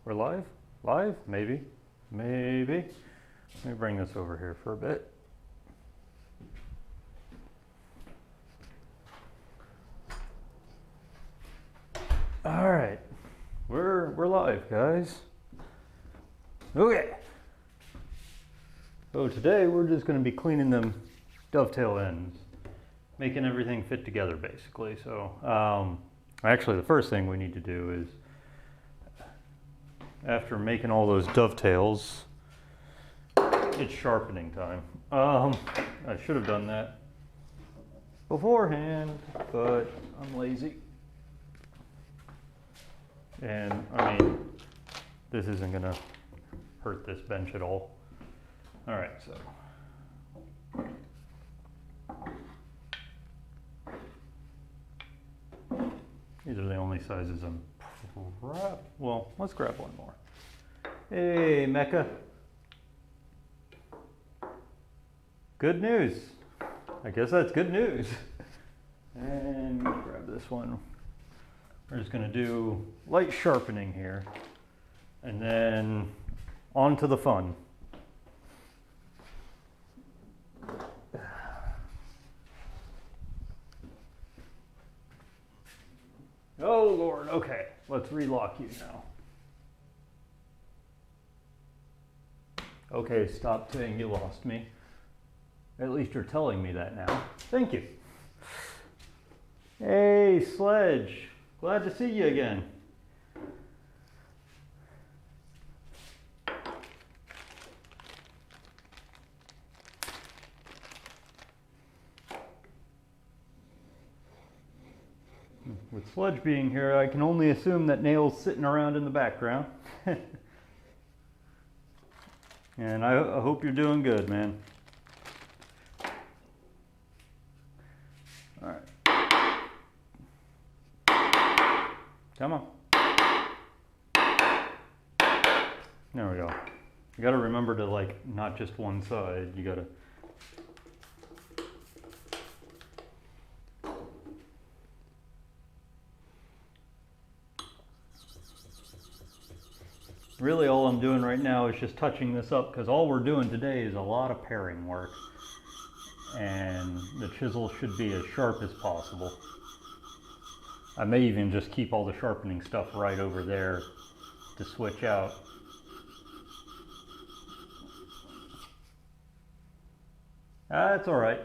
We're live? Live? Maybe. Maybe. Let me bring this over here for a bit. All right. We're live, guys. Okay. So today we're just going to be cleaning them dovetail ends, making everything fit together basically. So actually the first thing we need to do is, after making all those dovetails, it's sharpening time. I should have done that beforehand, but I'm lazy. And I mean, this isn't gonna hurt this bench at all. All right, so. These are the only sizes I'm well, let's grab one more. Hey, Mecca. Good news. I guess that's good news. And grab this one. We're just gonna do light sharpening here. And then on to the fun. Oh Lord, okay, let's relock you now. Okay, stop saying you lost me. At least you're telling me that now. Thank you. Hey, Sledge, glad to see you again. With Sledge being here, I can only assume that Nail's sitting around in the background. And I hope you're doing good, man. All right. Come on. There we go. You gotta remember to, like, not just one side. You gotta. Really all I'm doing right now is just touching this up, because all we're doing today is a lot of paring work. And the chisel should be as sharp as possible. I may even just keep all the sharpening stuff right over there to switch out. That's all right.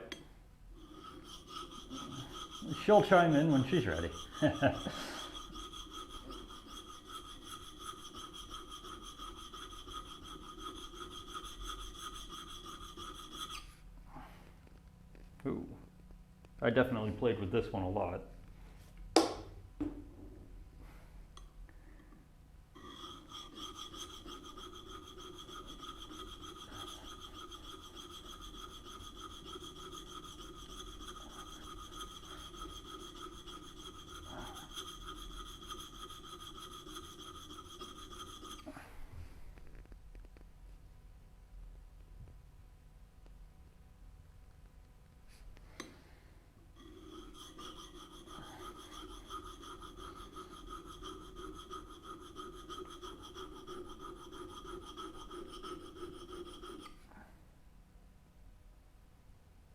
She'll chime in when she's ready. Ooh, I definitely played with this one a lot.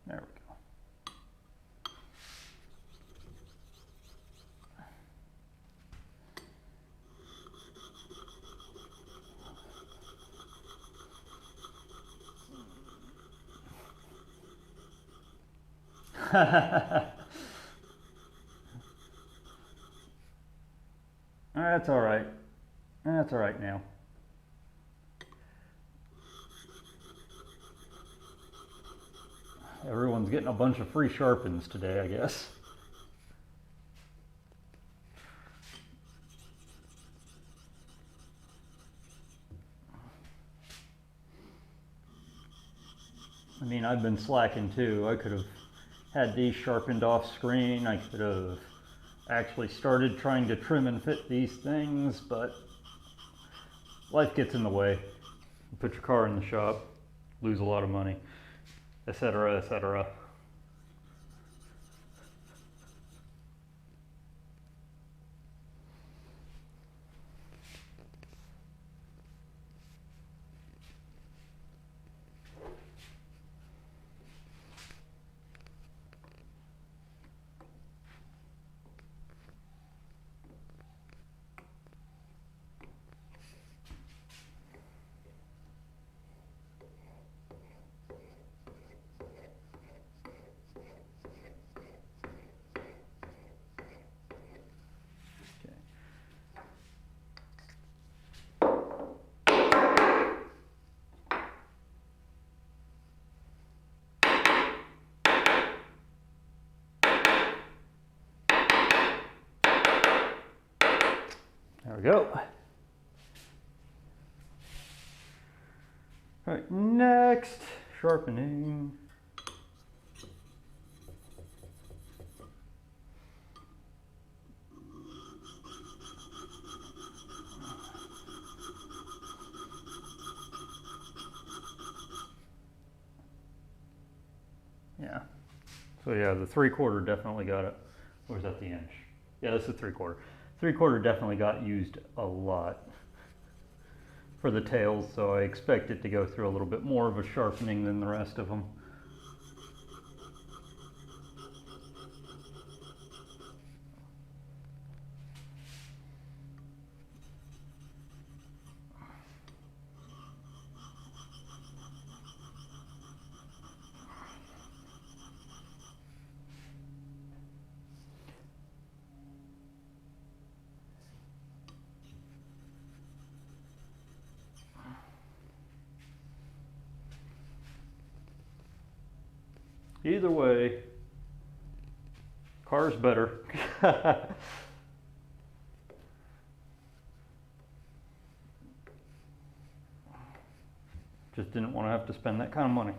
There we go. That's all right. That's all right now. Everyone's getting a bunch of free sharpens today, I guess. I mean, I've been slacking too. I could have had these sharpened off screen. I could have actually started trying to trim and fit these things, but life gets in the way. You put your car in the shop, lose a lot of money, etc., etc. There we go. All right, next, sharpening. Yeah. So yeah, the 3/4 definitely got it. Or is that the inch? Yeah, that's the 3/4. 3/4 definitely got used a lot for the tails, so I expect it to go through a little bit more of a sharpening than the rest of them. Either way, car's better. Just didn't want to have to spend that kind of money.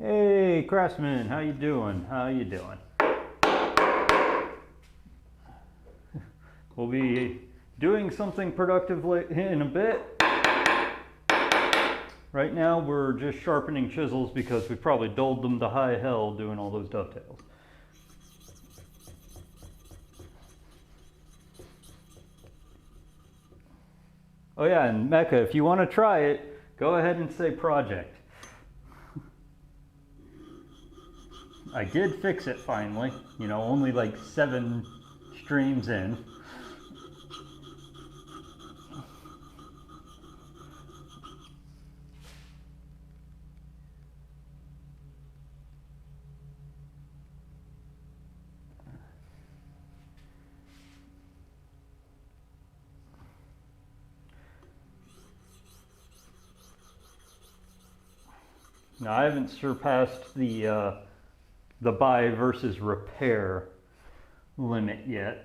Hey, Craftsman, how you doing? How you doing? We'll be doing something productive in a bit. Right now, we're just sharpening chisels because we probably dulled them to high hell doing all those dovetails. Oh yeah, and Mecca, if you want to try it, go ahead and say project. I did fix it finally, you know, only like 7 streams in. Now I haven't surpassed the buy versus repair limit yet.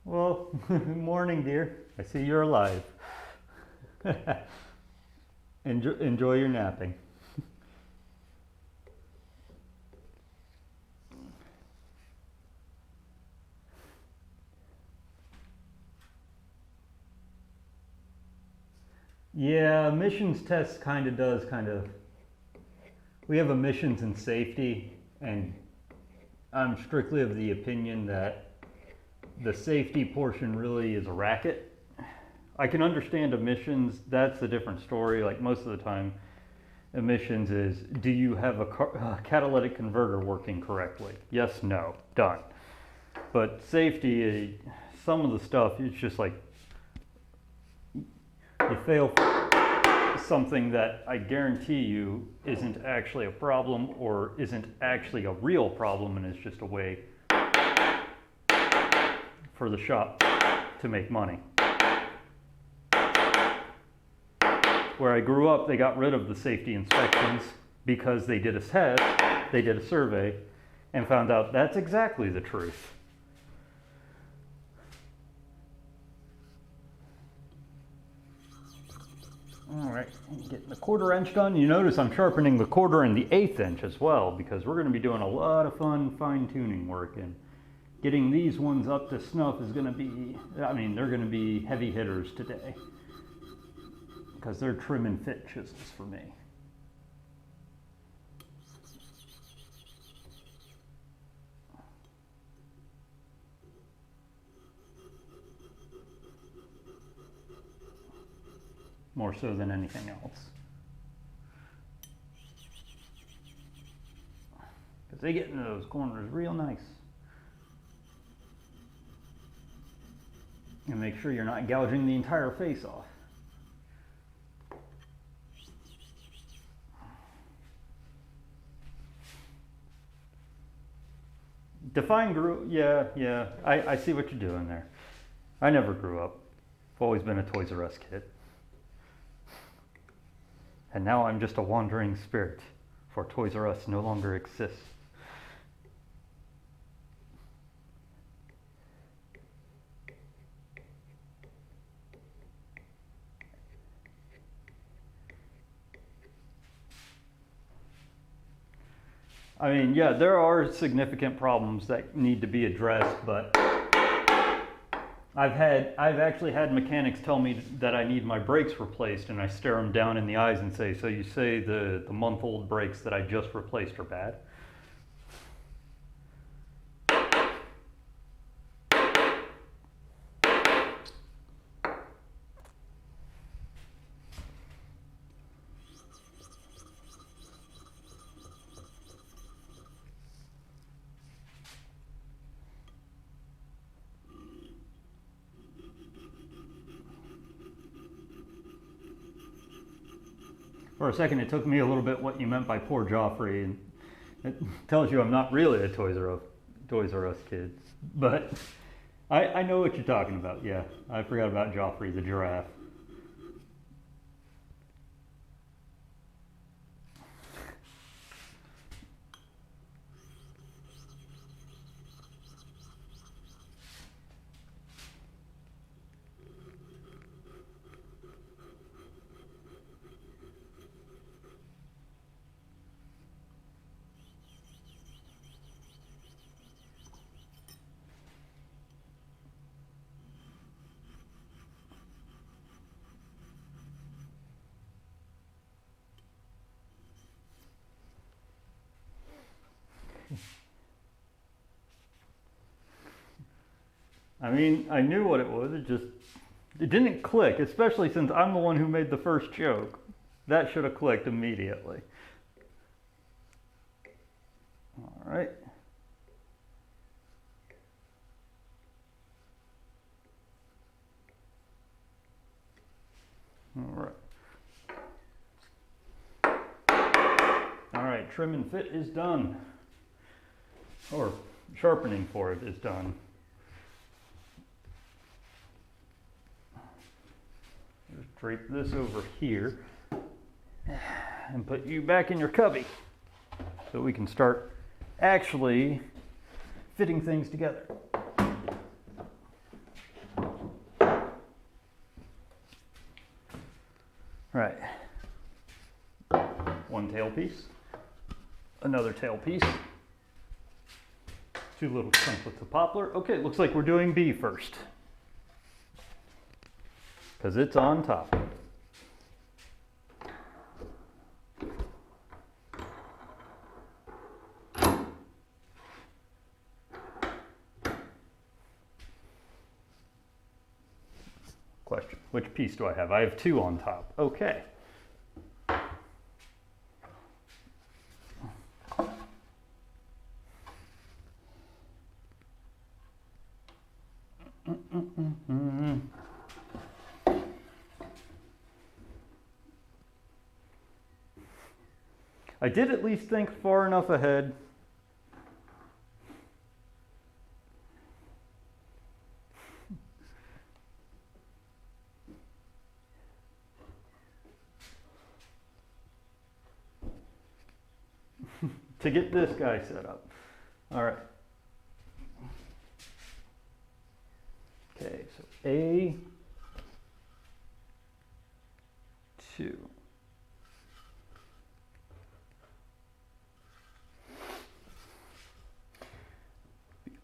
Well, morning, dear. I see you're alive. Enjoy your napping. Yeah, emissions test we have emissions and safety, and I'm strictly of the opinion that the safety portion really is a racket. I can understand emissions, that's a different story. Like most of the time, emissions is, do you have a catalytic converter working correctly? Yes, no, done. But safety, some of the stuff, it's just like, you fail something that I guarantee you isn't actually a problem or isn't actually a real problem, and it's just a way for the shop to make money. Where I grew up, they got rid of the safety inspections because they did a test, they did a survey, and found out that's exactly the truth. All right, getting the 1/4 inch done. You notice I'm sharpening the 1/4 and the 1/8 inch as well, because we're going to be doing a lot of fun fine-tuning work, and getting these ones up to snuff is going to be, I mean, they're going to be heavy hitters today. because they're trim and fit chisels for me. More so than anything else. Because they get into those corners real nice. And make sure you're not gouging the entire face off. Define grew, yeah, I see what you're doing there. I never grew up. I've always been a Toys R Us kid. And now I'm just a wandering spirit, for Toys R Us no longer exists. I mean, yeah, there are significant problems that need to be addressed, but I've actually had mechanics tell me that I need my brakes replaced, and I stare them down in the eyes and say, so you say the month-old brakes that I just replaced are bad? For a second, it took me a little bit what you meant by poor Joffrey, and it tells you I'm not really a Toys R Us kid. But I know what you're talking about, yeah. I forgot about Joffrey the giraffe. I mean, I knew what it was, it didn't click, especially since I'm the one who made the first joke. That should have clicked immediately. All right. All right. All right, trim and fit is done. Or sharpening for it is done. Just drape this over here and put you back in your cubby so we can start actually fitting things together. Right. One tail piece, another tail piece, two little chunklets of poplar. Okay, looks like we're doing B first, because it's on top. Question, which piece do I have? I have two on top. Okay. I did at least think far enough ahead. To get this guy set up. All right. Okay, so A2. Be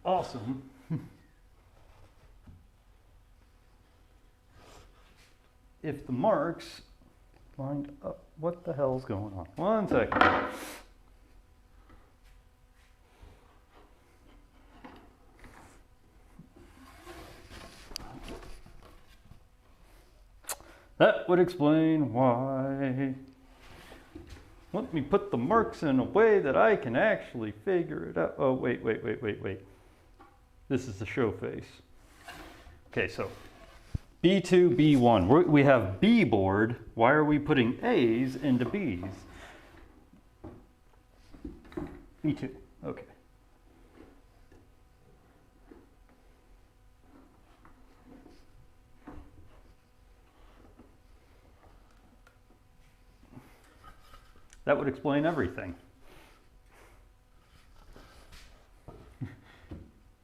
awesome. If the marks lined up. What the hell's going on? 1 second. That would explain why. Let me put the marks in a way that I can actually figure it out. Oh, wait. This is the show face. Okay, so B2, B1. We have B board. Why are we putting A's into B's? B2, okay. That would explain everything.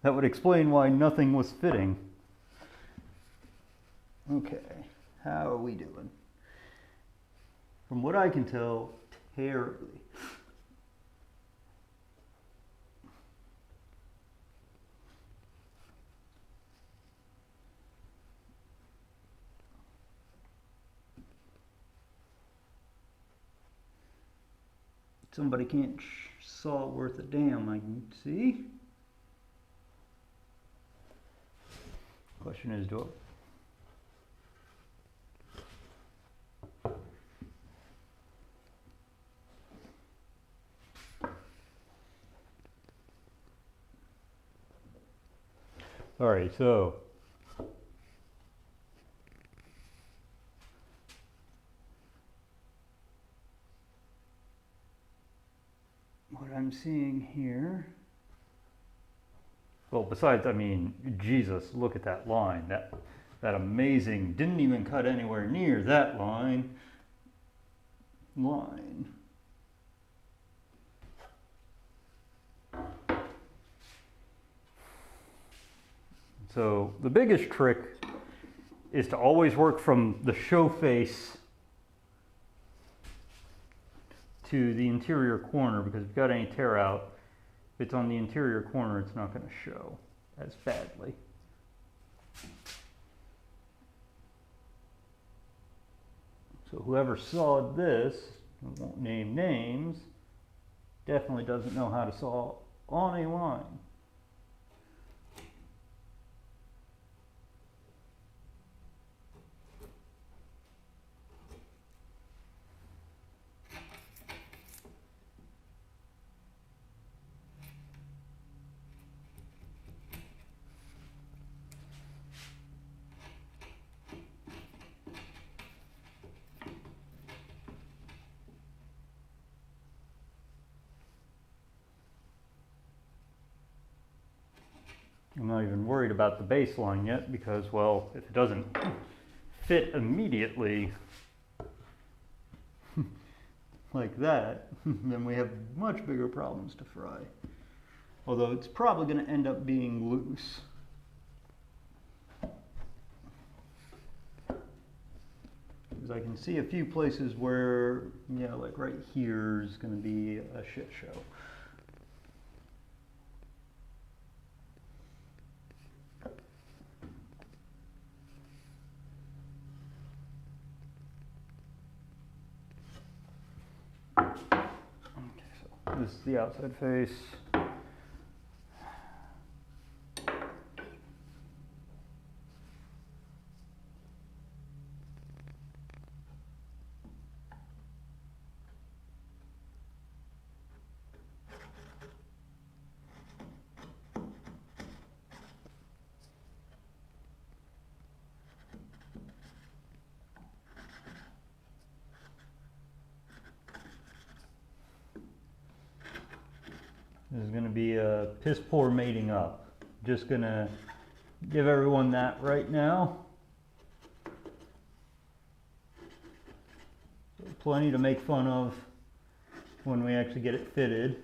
That would explain why nothing was fitting. Okay, how are we doing? From what I can tell, terribly. Somebody can't saw worth a damn, I can see. Question is, do I... All right, so what I'm seeing here, well, besides, I mean, Jesus, look at that line. That amazing, didn't even cut anywhere near that line. So the biggest trick is to always work from the show face to the interior corner, because if you've got any tear out, if it's on the interior corner, it's not going to show as badly. So whoever sawed this, I won't name names, definitely doesn't know how to saw on a line. I'm not even worried about the baseline yet because, well, if it doesn't fit immediately like that, then we have much bigger problems to fry. Although it's probably going to end up being loose. Because I can see a few places where, yeah, like right here is going to be a shit show. This is the outside face. This is going to be a piss poor mating up. Just going to give everyone that right now. So plenty to make fun of when we actually get it fitted.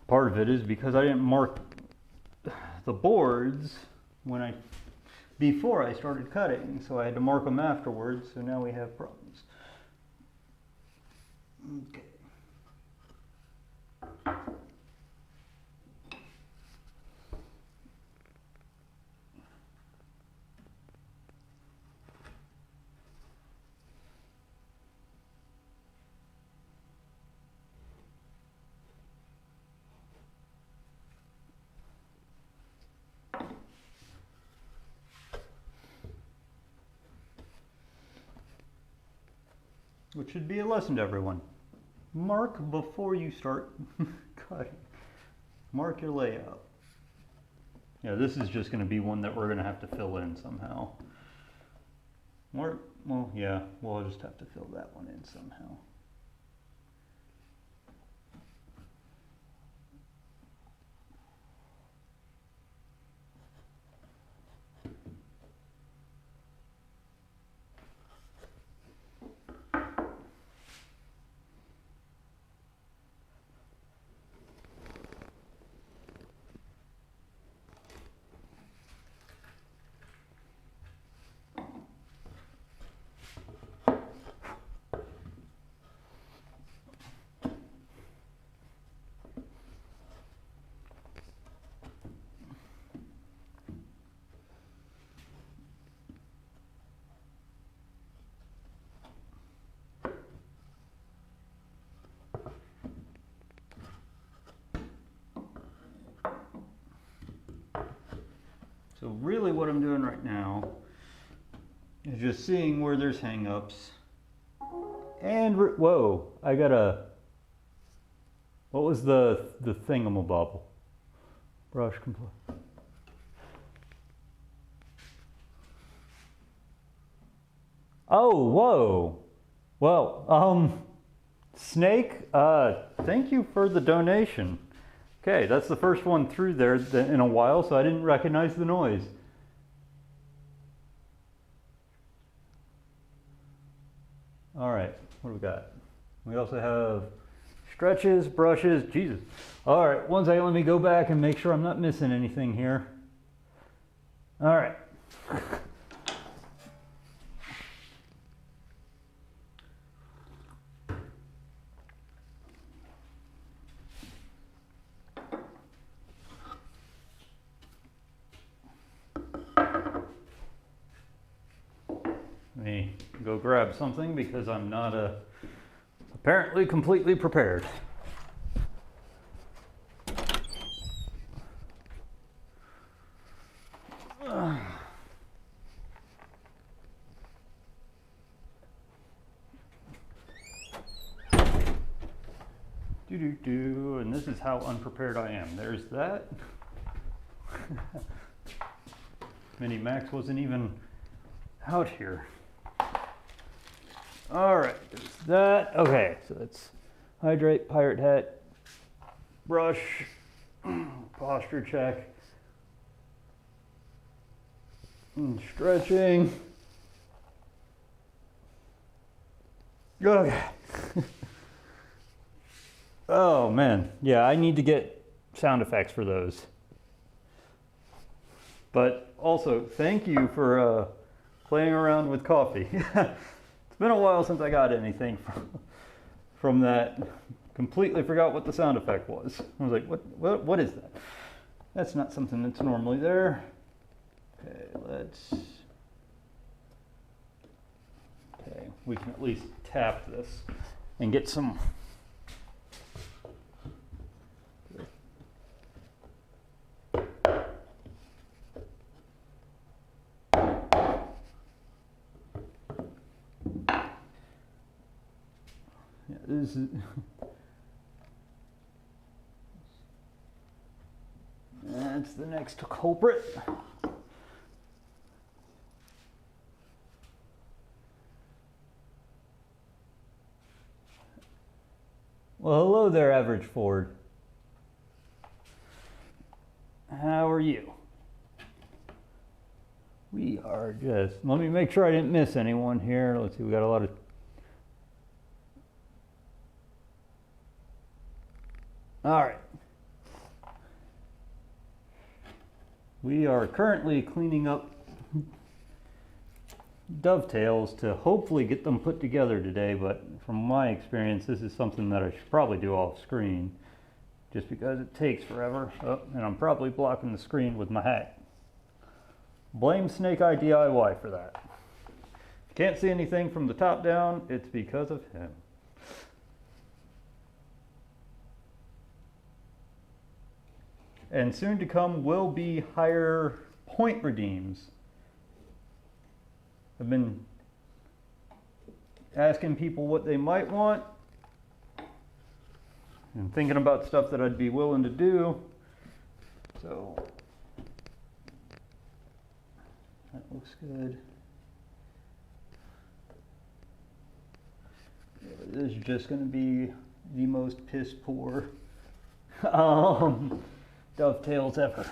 Part of it is because I didn't mark the boards before I started cutting, so I had to mark them afterwards, so now we have problems. Okay. Which should be a lesson to everyone. Mark before you start cutting. Mark your layout. Yeah, this is just going to be one that we're going to have to fill in somehow. Well, yeah, we'll just have to fill that one in somehow. So really what I'm doing right now is just seeing where there's hang-ups. And, whoa, I got a, what was the thingamabobble? Brush complete. Oh, whoa. Well, Snake, thank you for the donation. Okay, that's the first one through there in a while, so I didn't recognize the noise. All right, what do we got? We also have stretches, brushes, Jesus. All right, one second, let me go back and make sure I'm not missing anything here. All right. Let me go grab something because I'm not apparently completely prepared. And this is how unprepared I am. There's that. Mini Max wasn't even out here. All right, there's that. Okay, so that's hydrate, pirate hat, brush, posture check, and stretching. Okay. Oh man, yeah, I need to get sound effects for those. But also, thank you for playing around with coffee. It's been a while since I got anything from that. Completely forgot what the sound effect was. I was like, what is that? That's not something that's normally there. Okay, okay, we can at least tap this and get some. This is, that's the next culprit. Well, hello there, Average Ford. How are you? We are just, let me make sure I didn't miss anyone here. Let's see, we got a lot of. All right. We are currently cleaning up dovetails to hopefully get them put together today, but from my experience, this is something that I should probably do off screen, just because it takes forever. Oh, and I'm probably blocking the screen with my hat. Blame Snake Eye DIY for that. If you can't see anything from the top down, it's because of him. And soon to come will be higher point redeems. I've been asking people what they might want and thinking about stuff that I'd be willing to do. So that looks good. Yeah, this is just going to be the most piss poor dovetails ever.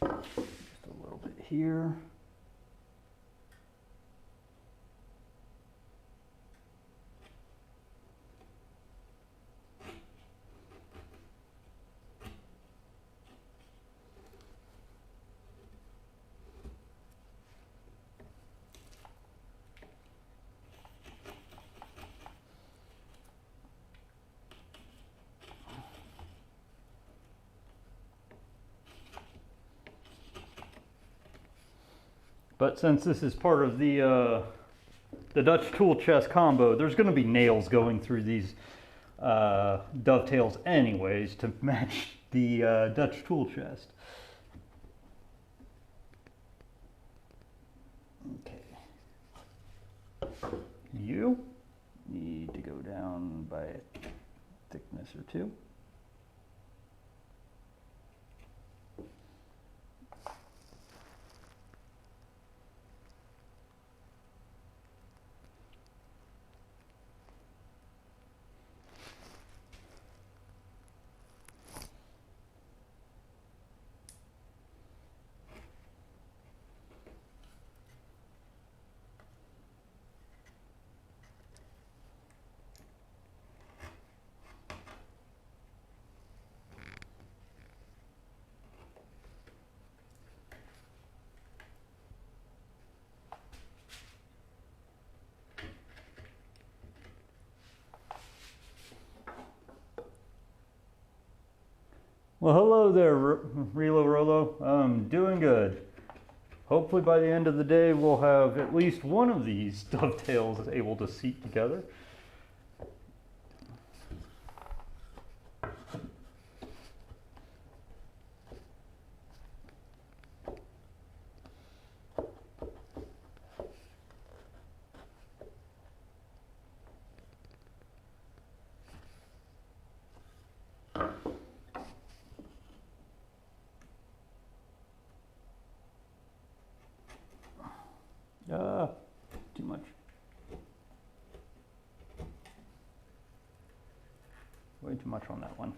Just a little bit here. But since this is part of the Dutch tool chest combo, there's going to be nails going through these dovetails anyways to match the Dutch tool chest. Okay. You need to go down by a thickness or two. Well, hello there, Relo Rolo. I'm doing good. Hopefully by the end of the day, we'll have at least one of these dovetails able to seat together. Too much. Way too much on that one.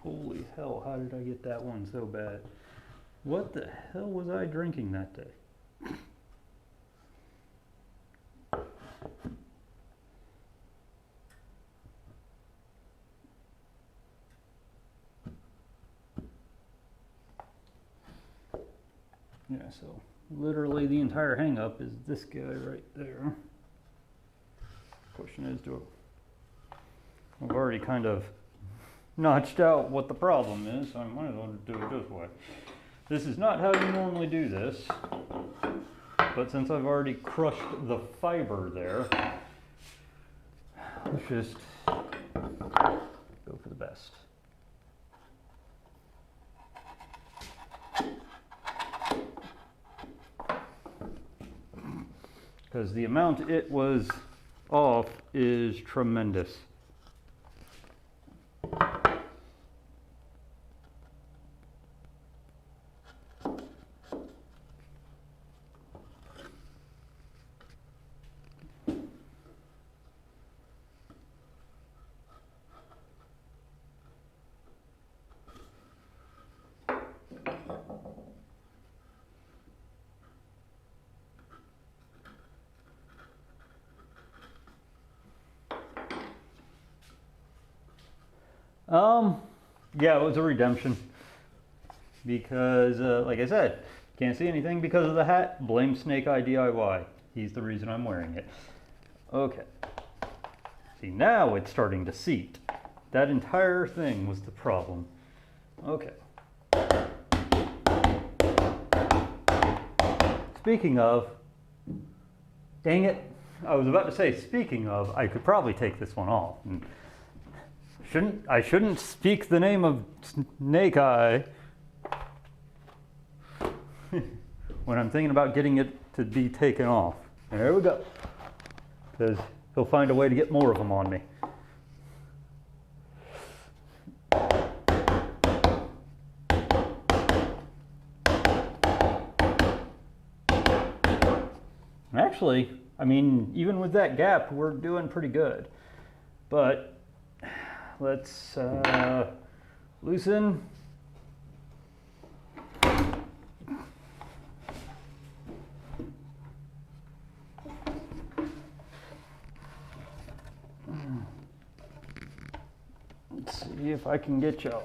Holy hell, how did I get that one so bad? What the hell was I drinking that day? Yeah, so literally the entire hang up is this guy right there. Question is, I've already kind of notched out what the problem is, so I might as well do it this way. This is not how you normally do this, but since I've already crushed the fiber there, let's just go for the best. Because the amount it was off is tremendous. Yeah, it was a redemption because, like I said, can't see anything because of the hat. Blame Snake Eye DIY. He's the reason I'm wearing it. Okay. See, now it's starting to seat. That entire thing was the problem. Okay. Speaking of, dang it, I was about to say, speaking of, I could probably take this one off. I shouldn't speak the name of Snake Eye when I'm thinking about getting it to be taken off. There we go. Because he'll find a way to get more of them on me. Actually, I mean, even with that gap, we're doing pretty good. But let's loosen. Let's see if I can get you off.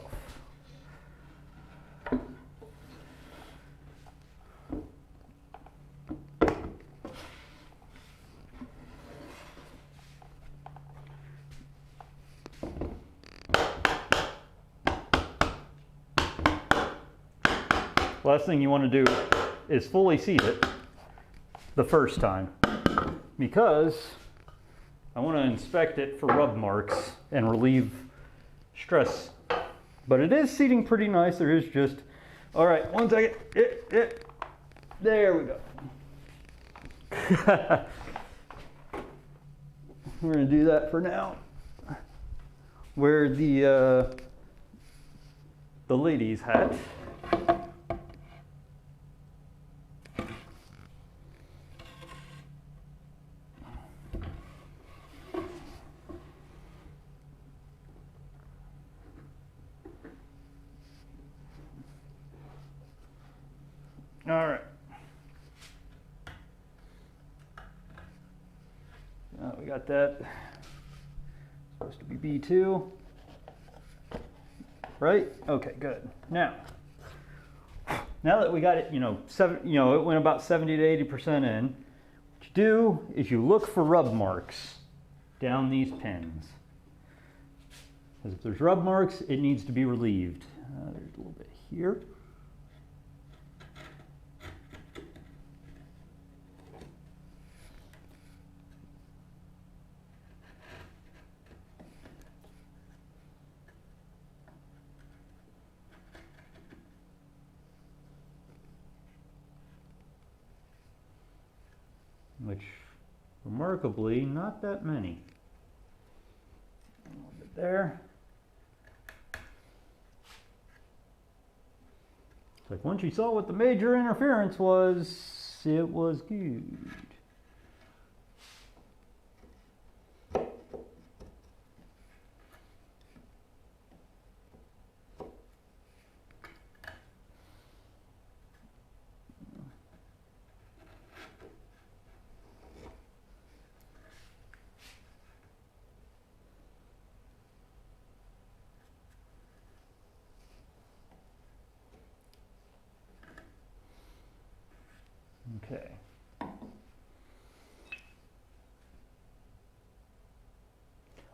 Last thing you want to do is fully seat it the first time, because I want to inspect it for rub marks and relieve stress. But it is seating pretty nice. There is just, all right, 1 second. There we go. We're going to do that for now. Wear the lady's hat. All right. We got that. Supposed to be B2. Right? Okay, good. Now that we got it, it went about 70 to 80% in, what you do is you look for rub marks down these pins. Because if there's rub marks, it needs to be relieved. There's a little bit here. Which, remarkably, not that many. A little bit there. It's like once you saw what the major interference was, it was good. Okay.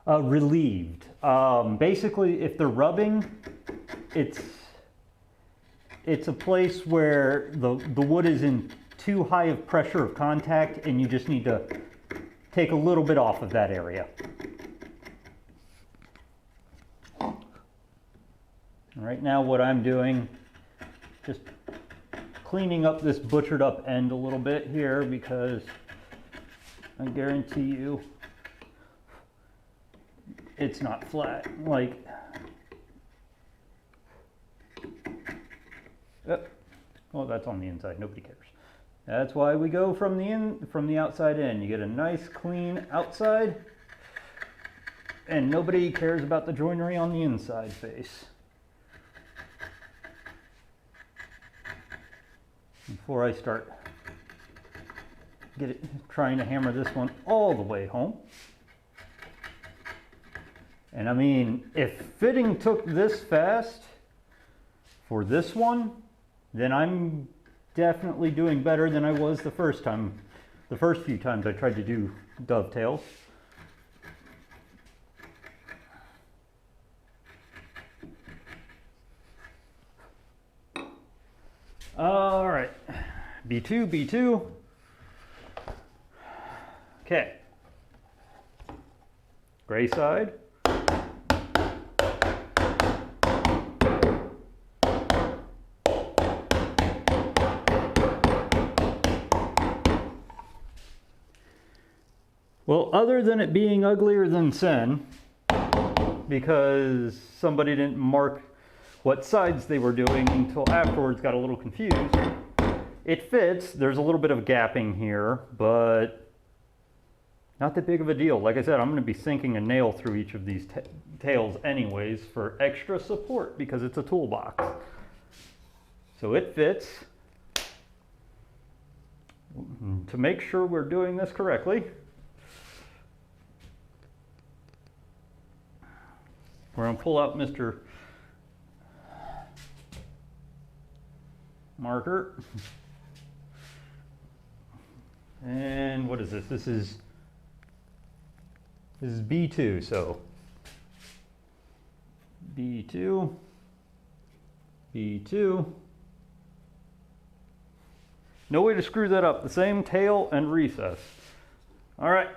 Relieved. Basically, if they're rubbing, it's a place where the wood is in too high of pressure of contact, and you just need to take a little bit off of that area. Right now what I'm doing, just cleaning up this butchered up end a little bit here, because I guarantee you it's not flat. Like, well, that's on the inside, nobody cares. That's why we go from the outside in. You get a nice clean outside, and nobody cares about the joinery on the inside face. Before I start trying to hammer this one all the way home. And I mean, if fitting took this fast for this one, then I'm definitely doing better than I was the first few times I tried to do dovetails. All right, B2, B2. Okay. Gray side. Well, other than it being uglier than sin, because somebody didn't mark what sides they were doing until afterwards, got a little confused. It fits. There's a little bit of gapping here, but not that big of a deal. Like I said, I'm going to be sinking a nail through each of these tails anyways for extra support because it's a toolbox. So it fits. To make sure we're doing this correctly, we're going to pull out Mr. Marker. And what is this? This is B2, so B2, B2. No way to screw that up. The same tail and recess. All right.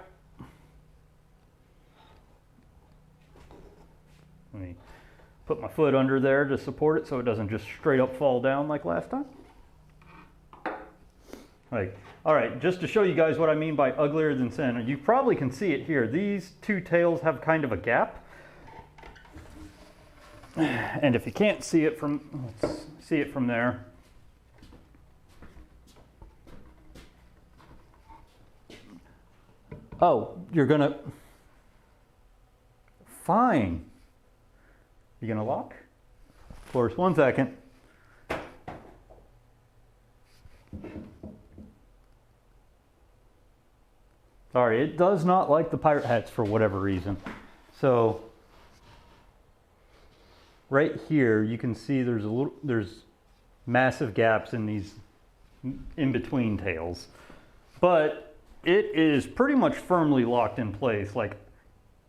Let me put my foot under there to support it so it doesn't just straight up fall down like last time. All right, just to show you guys what I mean by uglier than sin, you probably can see it here. These two tails have kind of a gap. And if you can't see it from, let's see it from there. Oh, you're gonna, fine. You gonna lock? Of course, 1 second. Sorry, it does not like the pirate hats for whatever reason. So, right here, you can see there's massive gaps in these in-between tails. But it is pretty much firmly locked in place. Like,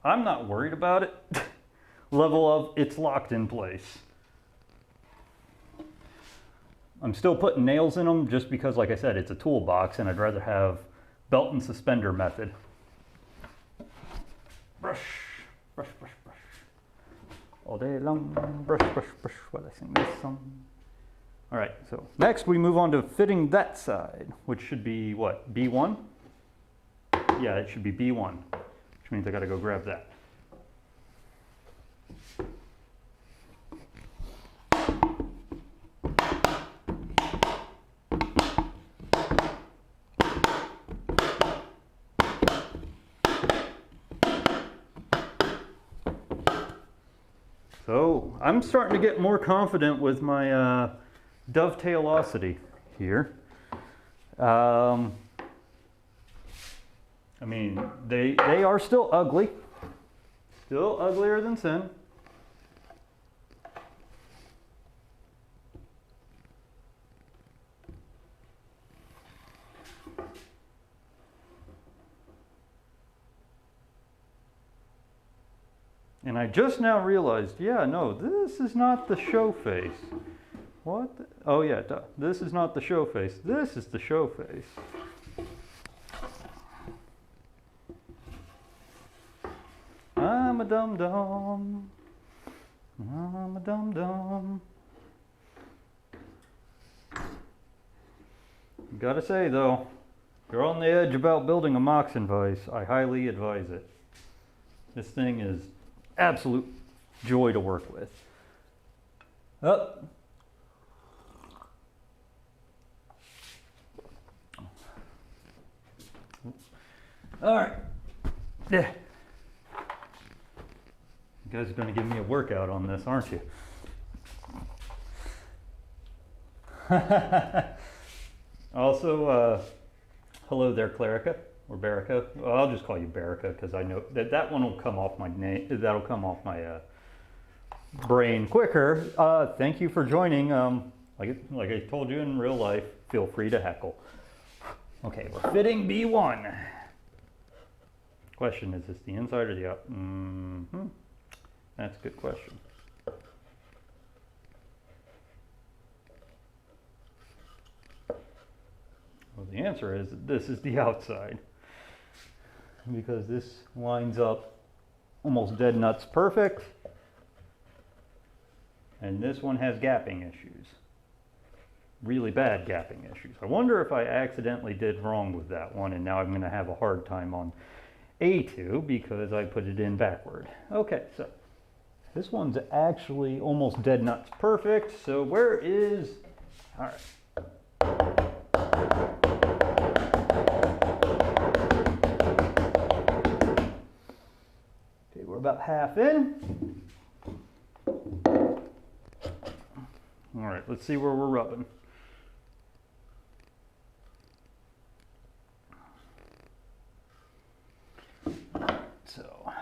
I'm not worried about it. Level of, it's locked in place. I'm still putting nails in them just because, like I said, it's a toolbox and I'd rather have belt and suspender method. Brush, brush, brush, brush. All day long, brush, brush, brush, while I sing this song. All right, so next we move on to fitting that side, which should be what, B1? Yeah, it should be B1, which means I gotta go grab that. So I'm starting to get more confident with my dovetailosity here. I mean, they are still ugly, still uglier than sin. And I just now realized, yeah, no, this is not the show face. What? Oh yeah, this is not the show face. This is the show face. I'm a dum-dum. I'm a dum-dum. Gotta say though, if you're on the edge about building a Moxon vise, I highly advise it. This thing is absolute joy to work with. Oh. All right. Yeah. You guys are going to give me a workout on this, aren't you? Also, hello there, Clarica, or Barica. Well, I'll just call you Barica because I know that one will come off my name. That'll come off my brain quicker. Thank you for joining. Like I told you in real life, feel free to heckle. Okay, we're fitting B1. Question, is this the inside or the out? That's a good question. Well, the answer is that this is the outside, because this lines up almost dead nuts perfect, and this one has gapping issues, really bad gapping issues. I wonder if I accidentally did wrong with that one, and now I'm going to have a hard time on A2 because I put it in backward. Okay, so this one's actually almost dead nuts perfect. So where is, all right. Okay, we're about half in. All right, let's see where we're rubbing. So,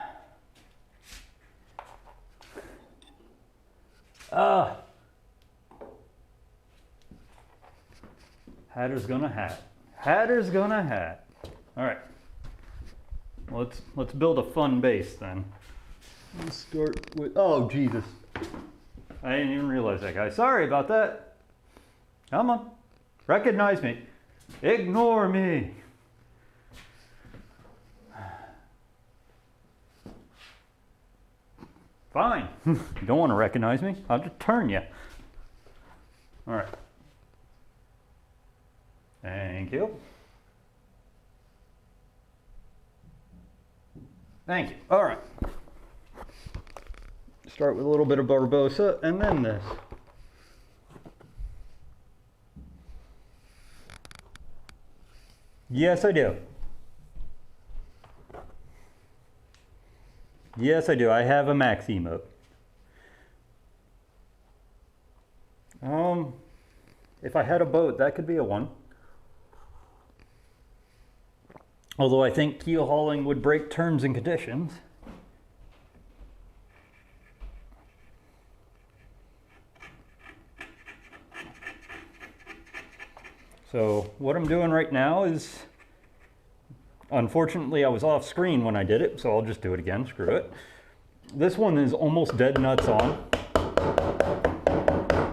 hatter's gonna hat. Hatter's gonna hat. All right, let's build a fun base then. Let's start with, oh Jesus, I didn't even realize that guy. Sorry about that. Come on, recognize me. Ignore me. Fine. You don't want to recognize me? I'll just turn you. All right. Thank you. Thank you. All right. Start with a little bit of Barbosa and then this. Yes, I do. Yes, I do. I have a max emote. If I had a boat, that could be a one. Although I think keel hauling would break terms and conditions. So what I'm doing right now is, unfortunately I was off screen when I did it, so I'll just do it again, screw it. This one is almost dead nuts on.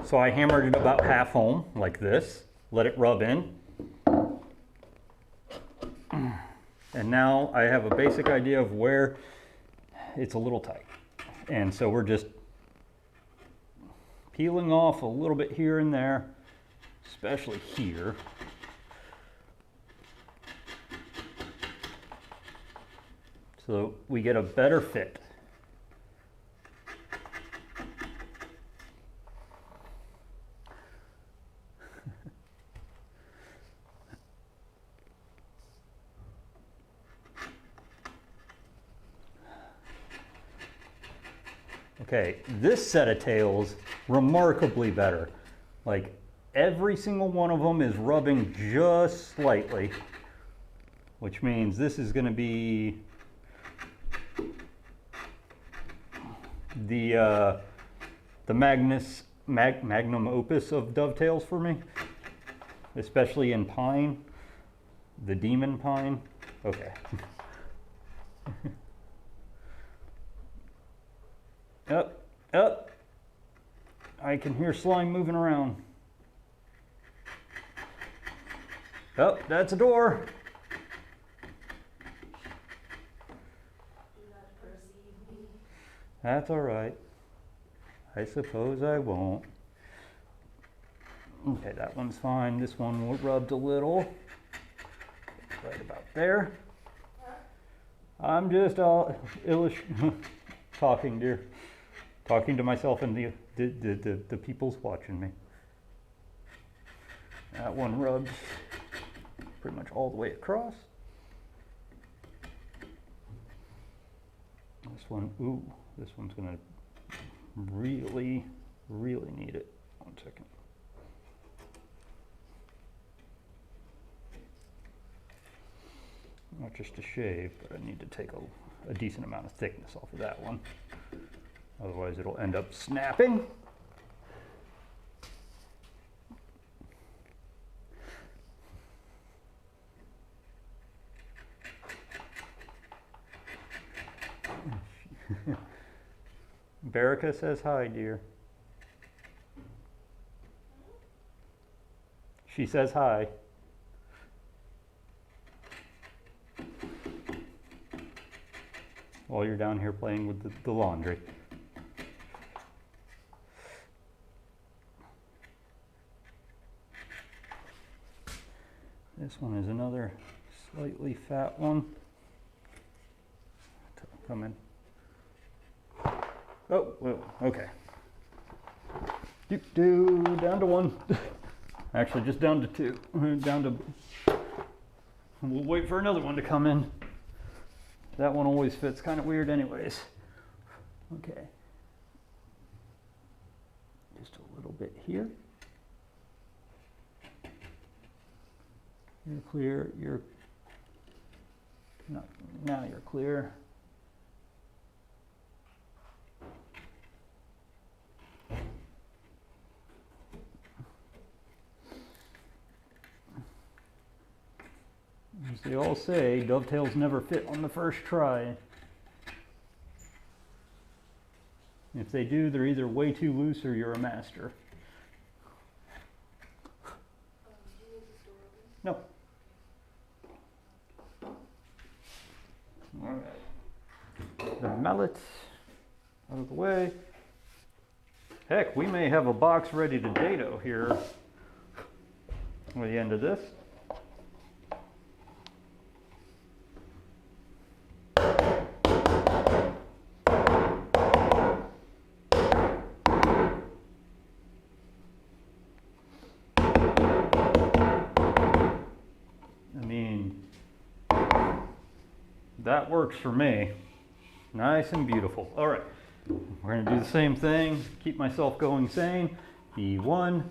So I hammered it about half home, like this, let it rub in. And now I have a basic idea of where it's a little tight. And so we're just peeling off a little bit here and there, especially here. So we get a better fit. Okay, this set of tails, remarkably better. Like every single one of them is rubbing just slightly, which means this is going to be the magnum opus of dovetails for me, especially in pine, the demon pine. Okay. I can hear slime moving around. Oh, that's a door. That's all right. I suppose I won't. Okay, that one's fine. This one rubbed a little. Right about there. I'm just talking, dear. Talking to myself and the people's watching me. That one rubs pretty much all the way across. This one, ooh, this one's gonna really need it. 1 second. Not just a shave, but I need to take a decent amount of thickness off of that one. Otherwise it'll end up snapping. Berica says hi, dear. She says hi. While you're down here playing with the laundry. This one is another slightly fat one. Come in. Oh, well, okay. Down to 1. Actually, just down to 2. Down to. We'll wait for another one to come in. That one always fits kind of weird anyways. Okay. Just a little bit here. You're clear, you're not, now you're clear. As they all say, dovetails never fit on the first try. If they do, they're either way too loose or you're a master. No. All right. The mallet out of the way. Heck, we may have a box ready to dado here at the end of this. That works for me. Nice and beautiful. All right, we're going to do the same thing. Keep myself going sane. B1,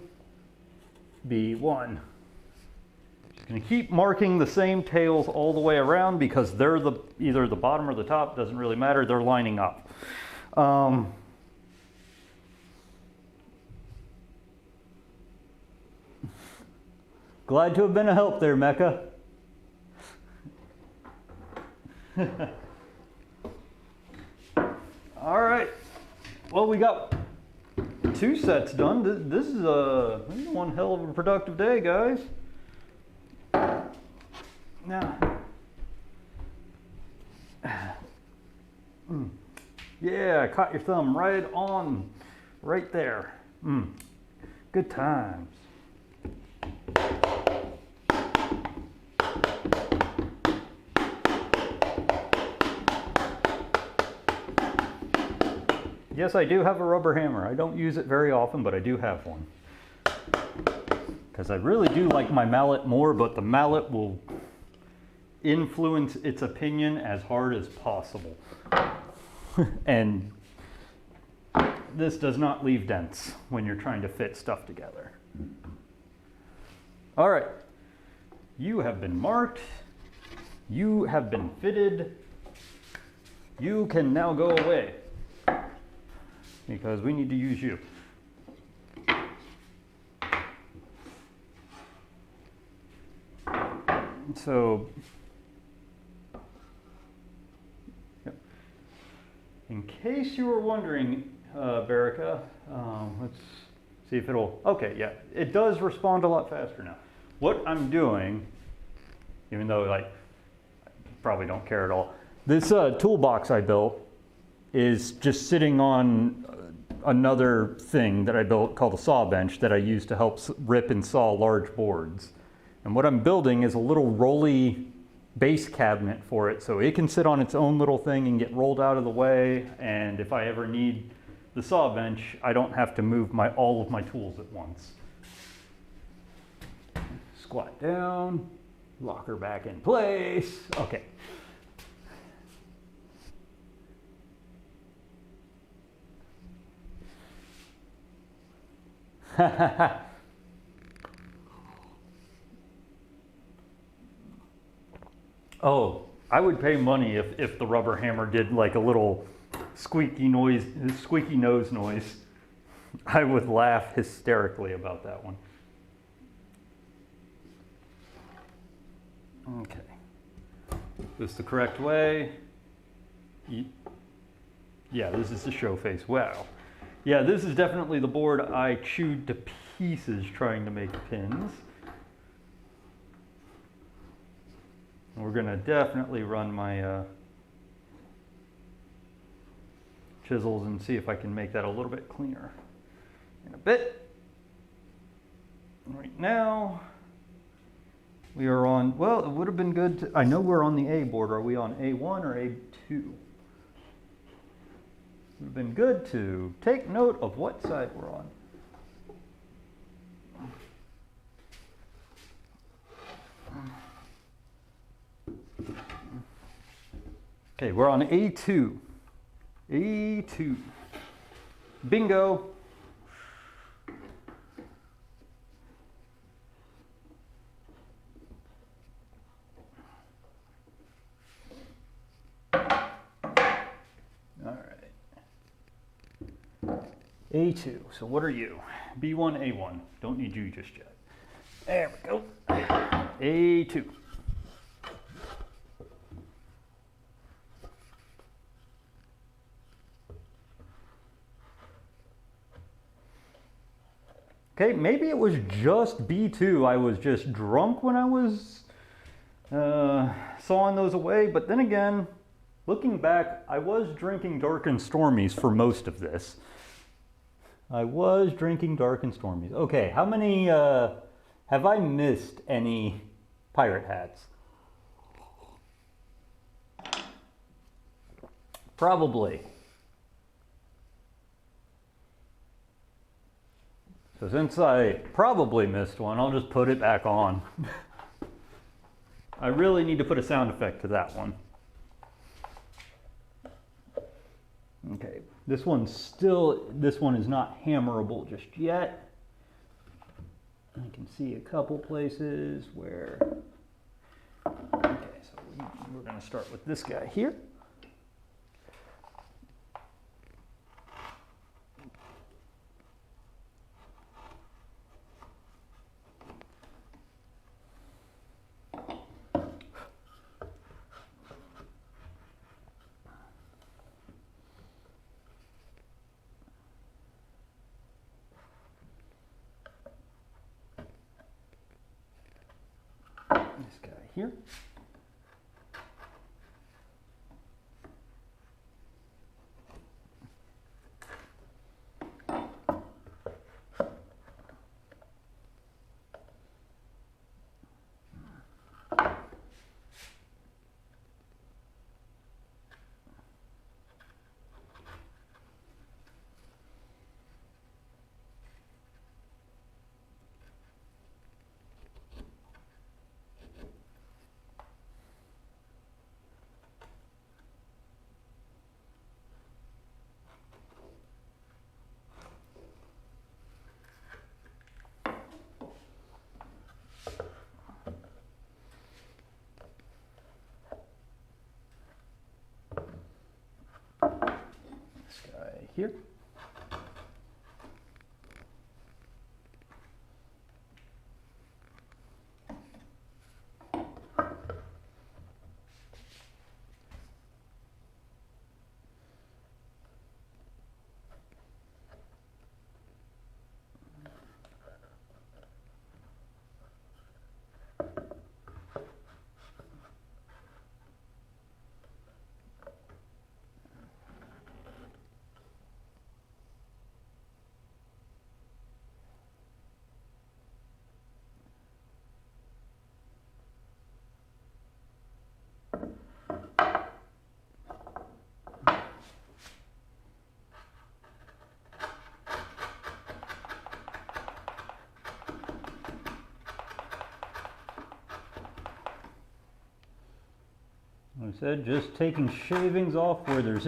B1. Just going to keep marking the same tails all the way around because they're either the bottom or the top. Doesn't really matter. They're lining up. Glad to have been a help there, Mecca. All right, well, we got 2 sets done. This is one hell of a productive day, guys. Now, yeah, caught your thumb right on, right there. Good times. Yes, I do have a rubber hammer. I don't use it very often, but I do have one. Because I really do like my mallet more, but the mallet will influence its opinion as hard as possible. And this does not leave dents when you're trying to fit stuff together. All right, you have been marked. You have been fitted. You can now go away. Because we need to use you. So, yep. In case you were wondering, Berica, let's See if it'll, okay, yeah, it does respond a lot faster now. What I'm doing, even though like, probably don't care at all, this toolbox I built is just sitting on another thing that I built called a saw bench that I use to help rip and saw large boards. And what I'm building is a little rolly base cabinet for it, so it can sit on its own little thing and get rolled out of the way, and if I ever need the saw bench, I don't have to move all of my tools at once. Squat down, lock her back in place. Okay. Oh, I would pay money if the rubber hammer did like a little squeaky nose noise. I would laugh hysterically about that one. Okay. This is the correct way. Yeah, this is the show face. Wow. Yeah, this is definitely the board I chewed to pieces trying to make pins. We're gonna definitely run my chisels and see if I can make that a little bit cleaner in a bit. Right now, we are on, well, it would have been good to, I know we're on the A board. Are we on A1 or A2? It would have been good to take note of what side we're on. Okay, we're on A2. A2. Bingo. All right. A2. So what are you? B1, A1. Don't need you just yet. There we go. A2. Okay, maybe it was just B2. I was just drunk when I was sawing those away. But then again, looking back, I was drinking Dark and Stormies for most of this. I was drinking Dark and Stormies. Okay, how many, have I missed any pirate hats? Probably. So since I probably missed one, I'll just put it back on. I really need to put a sound effect to that one. Okay, this one is not hammerable just yet. I can see a couple places where, okay, so we're gonna start with this guy here. This guy here. Here. I said, just taking shavings off where there's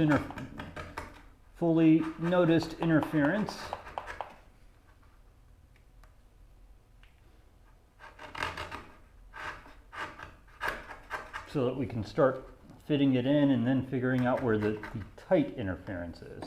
fully noticed interference. So that we can start fitting it in and then figuring out where the tight interference is.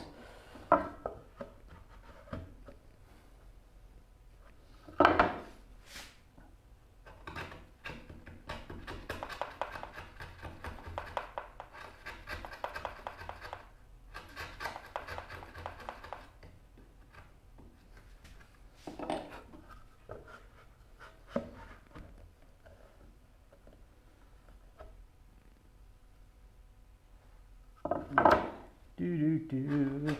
Do.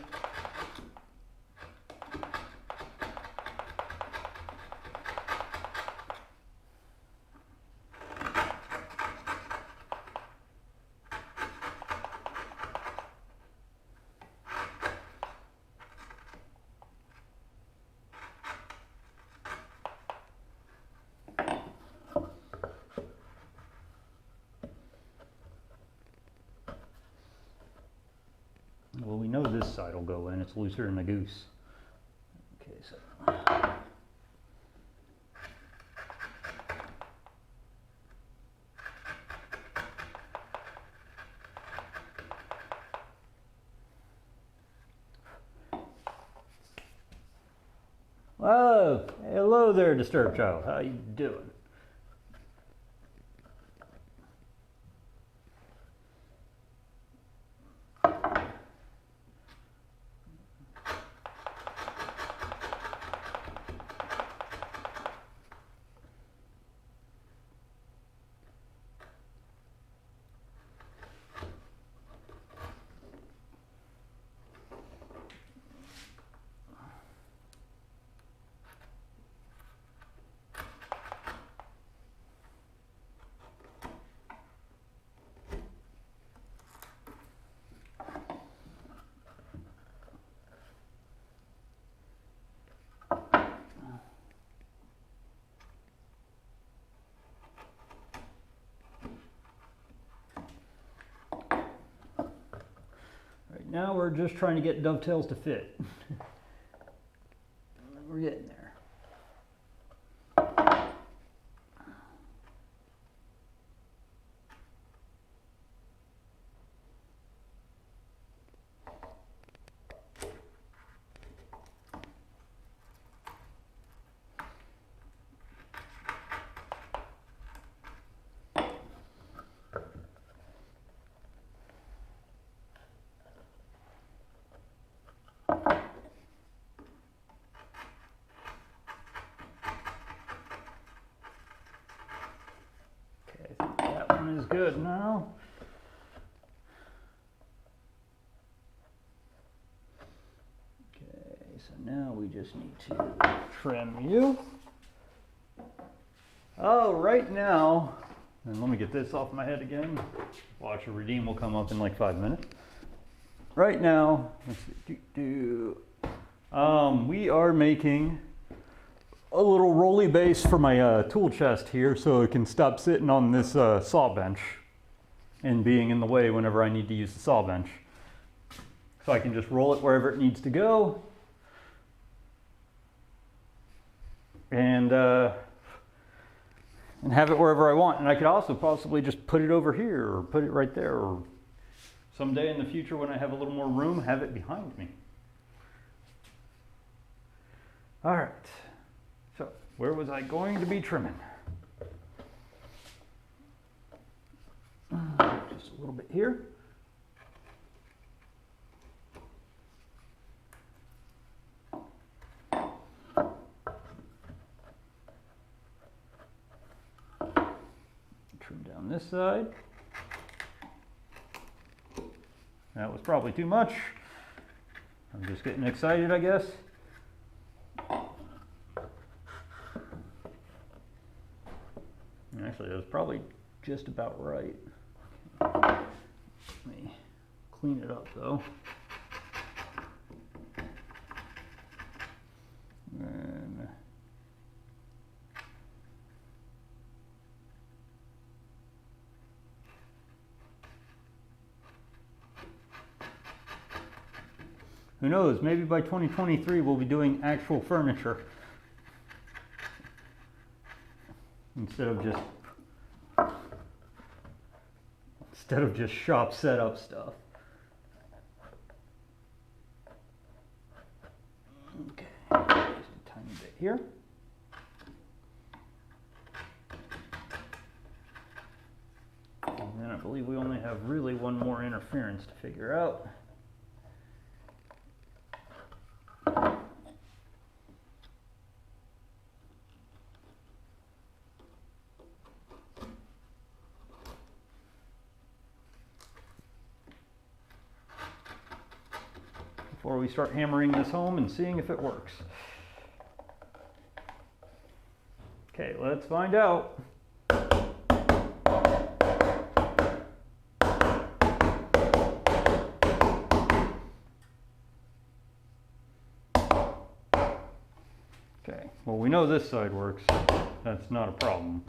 Well, we know this side will go in. It's looser than a goose. Okay, so. Whoa, hello there, disturbed child. How you doing? Now we're just trying to get dovetails to fit. We're getting there. Is good now. Okay, so now we just need to trim you. Oh, right now, and let me get this off my head again. Watch, a redeem will come up in like 5 minutes. Right now, let's see, we are making a little rolly base for my tool chest here so it can stop sitting on this saw bench and being in the way whenever I need to use the saw bench. So I can just roll it wherever it needs to go and have it wherever I want. And I could also possibly just put it over here or put it right there, or someday in the future when I have a little more room, have it behind me. All right. So, where was I going to be trimming? Just a little bit here. Trim down this side. That was probably too much. I'm just getting excited, I guess. Actually, that was probably just about right. Let me clean it up though. And Who knows, maybe by 2023 we'll be doing actual furniture instead of just shop setup stuff. Okay, just a tiny bit here. And then I believe we only have really one more interference to figure out. Before we start hammering this home and seeing if it works. Okay, let's find out. Okay, well, we know this side works. That's not a problem.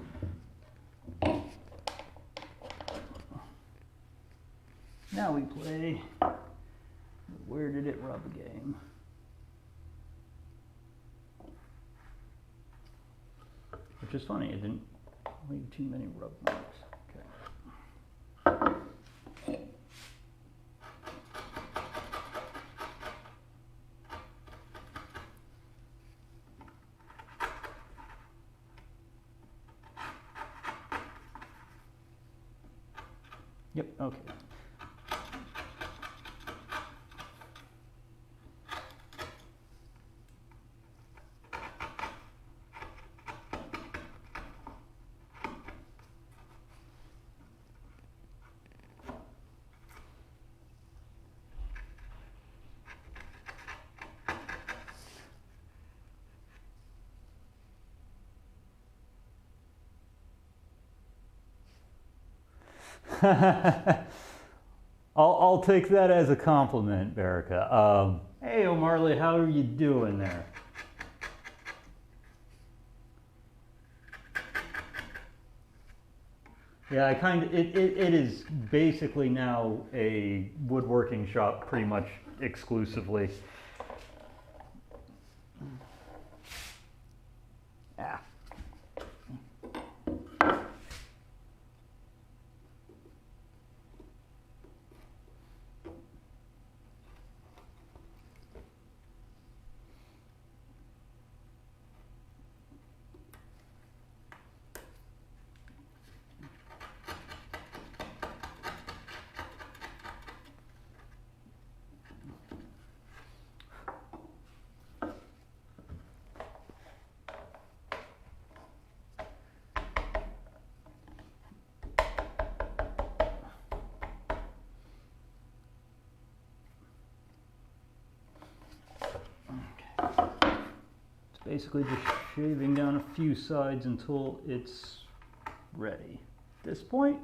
Now we play Where Did It Rub game. Which is funny, it didn't leave too many rub marks. Okay. Yep, okay. I'll take that as a compliment, Berica. Hey, O'Marley, how are you doing there? Yeah, it is basically now a woodworking shop pretty much exclusively. Ah. Basically just shaving down a few sides until it's ready. At this point,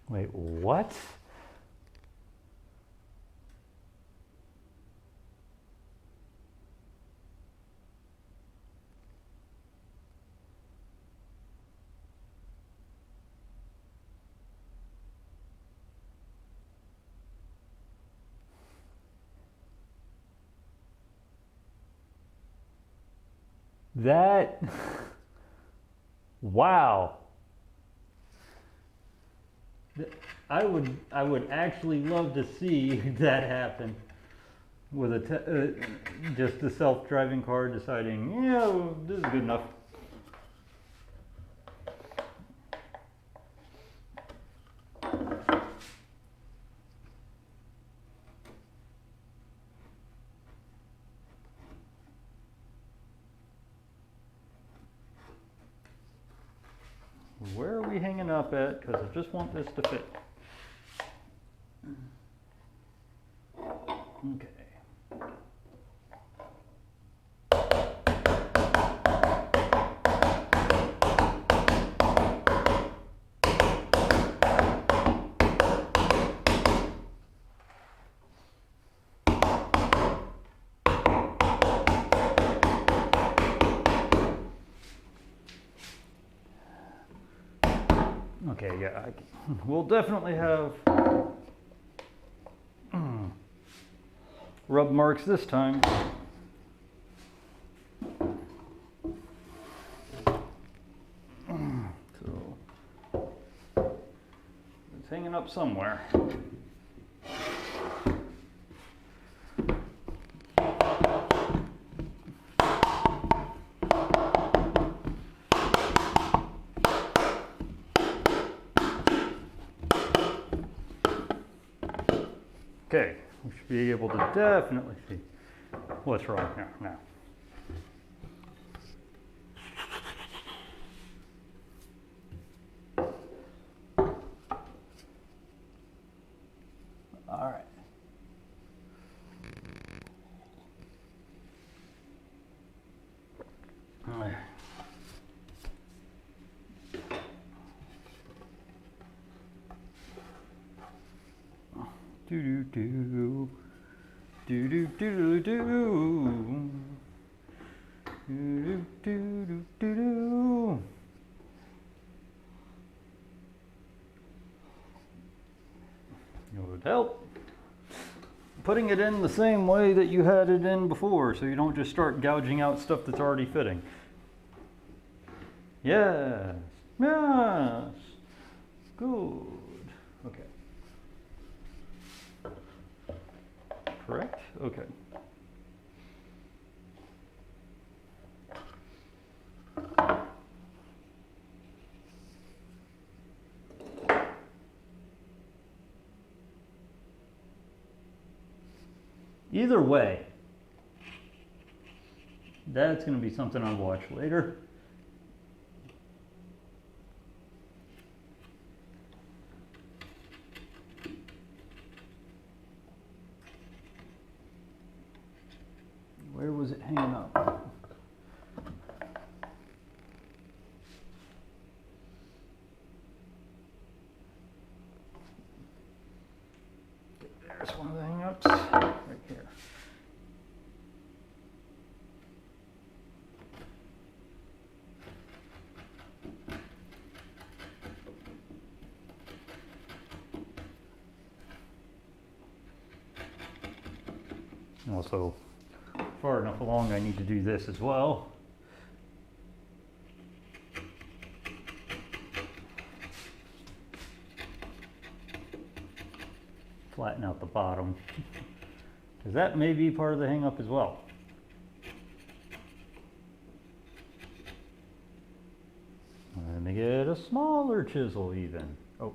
wait, what? Wow. I would actually love to see that happen with a just a self-driving car deciding, yeah, this is good enough. Where are we hanging up at? Because I just want this to fit. Okay. Okay, yeah, we'll definitely have rub marks this time. So it's hanging up somewhere. Okay, we should be able to definitely see what's wrong here now. All right. Do do do do do do do do do do do. It would help putting it in the same way that you had it in before, so you don't just start gouging out stuff that's already fitting. Yes, yes, good. Okay. Correct? Okay. Either way, that's going to be something I'll watch later. Where was it hanging up? There's one of the hang-ups right here. Also, far enough along I need to do this as well. Flatten out the bottom, because that may be part of the hang up as well. Let me get a smaller chisel even. Oh.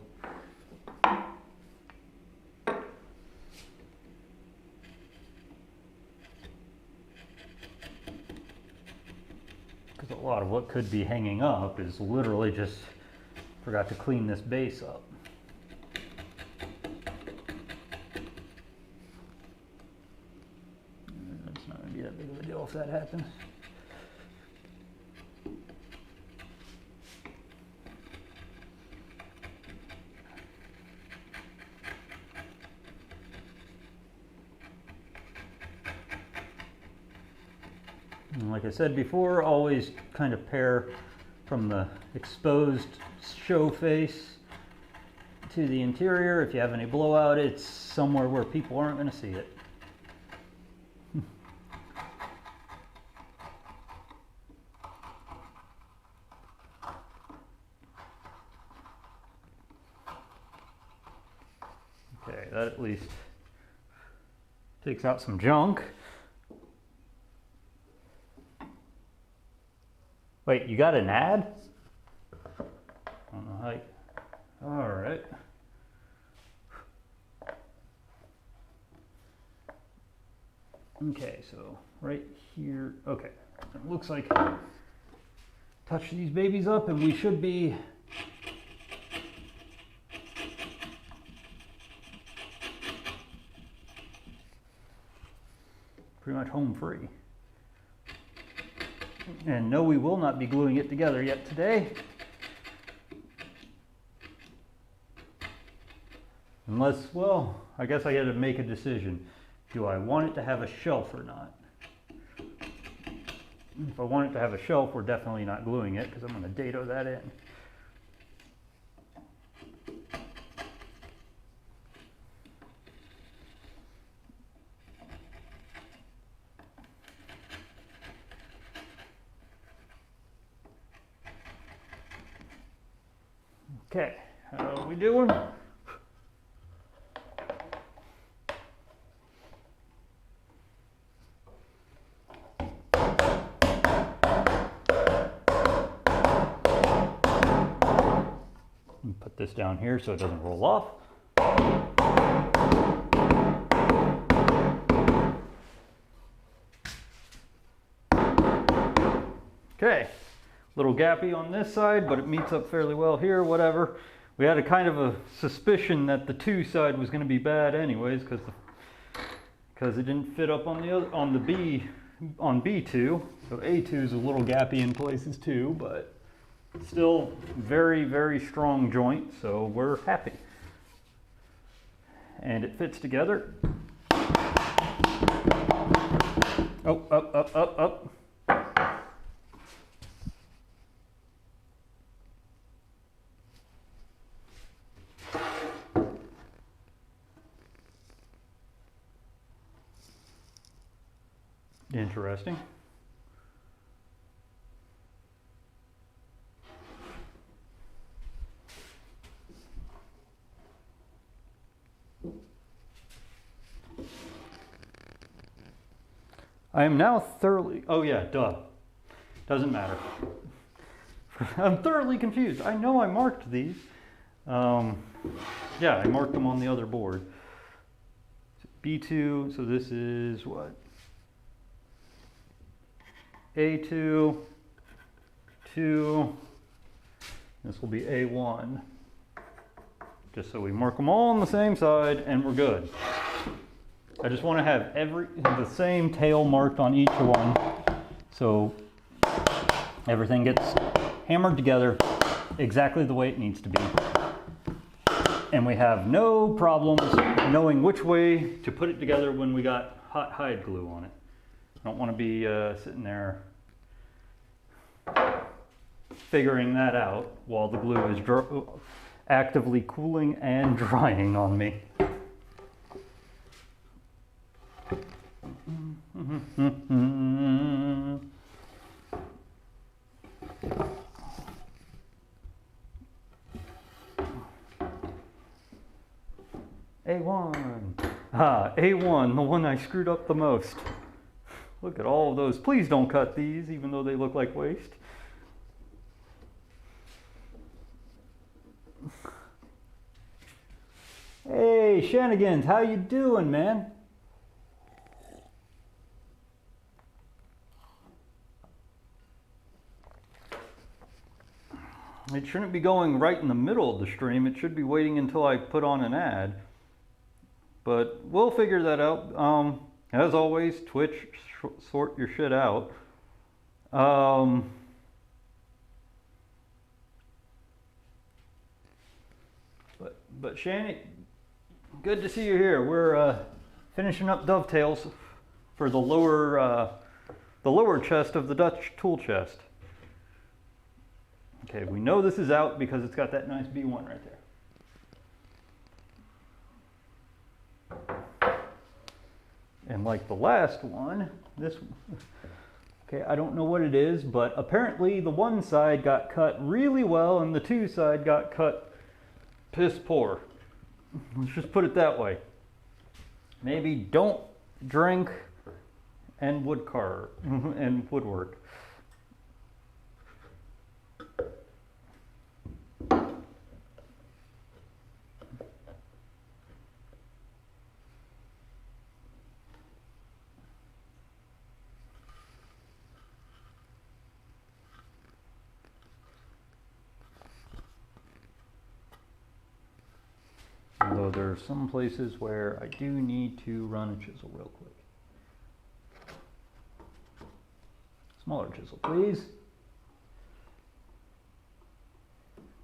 Because a lot of what could be hanging up is literally just forgot to clean this base up. It's not going to be that big of a deal if that happens. And like I said before, always kind of pair from the exposed show face to the interior. If you have any blowout, it's somewhere where people aren't going to see it. at least takes out some junk. Wait, you got an ad? I don't know how you... All right. Okay, so right here, okay. It looks like touch these babies up and we should be pretty much home free. And no, we will not be gluing it together yet today. Unless, well, I guess I had to make a decision. Do I want it to have a shelf or not? If I want it to have a shelf, we're definitely not gluing it because I'm going to dado that in. Okay, how are we doing? Put this down here so it doesn't roll off. Okay, little gappy on this side, but it meets up fairly well here, whatever. We had a kind of a suspicion that the 2 side was going to be bad anyways because it didn't fit up on the other, on B2. So A2 is a little gappy in places too, but still very, very strong joint, so we're happy. And it fits together. Oh, up, up, up, up. Interesting. I am now thoroughly, oh yeah, duh. Doesn't matter. I'm thoroughly confused. I know I marked these. Yeah, I marked them on the other board. B2, so this is what? A2, 2, this will be A1. Just so we mark them all on the same side and we're good. I just want to have the same tail marked on each one so everything gets hammered together exactly the way it needs to be. And we have no problems knowing which way to put it together when we got hot hide glue on it. I don't want to be sitting there figuring that out while the glue is actively cooling and drying on me. A1. Ah, A1, the one I screwed up the most. Look at all of those. Please don't cut these, even though they look like waste. Hey, Shenanigans, how you doing, man? It shouldn't be going right in the middle of the stream. It should be waiting until I put on an ad. But we'll figure that out. As always, Twitch, sort your shit out. But Shanny, good to see you here. We're finishing up dovetails for the lower chest of the Dutch tool chest. Okay, we know this is out because it's got that nice B1 right there. And like the last one, this one, okay, I don't know what it is, but apparently the one side got cut really well and the 2 side got cut piss poor. Let's just put it that way. Maybe don't drink and wood carve and woodwork. Although there are some places where I do need to run a chisel real quick. Smaller chisel, please.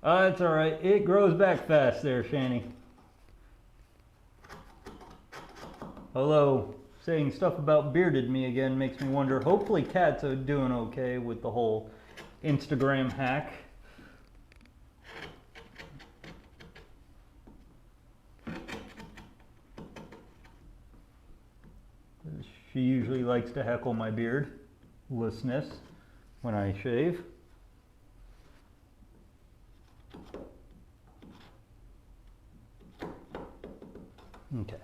It's all right. It grows back fast there, Shani. Hello. Saying stuff about bearded me again makes me wonder. Hopefully cats are doing okay with the whole Instagram hack. She usually likes to heckle my beardlessness when I shave. Okay.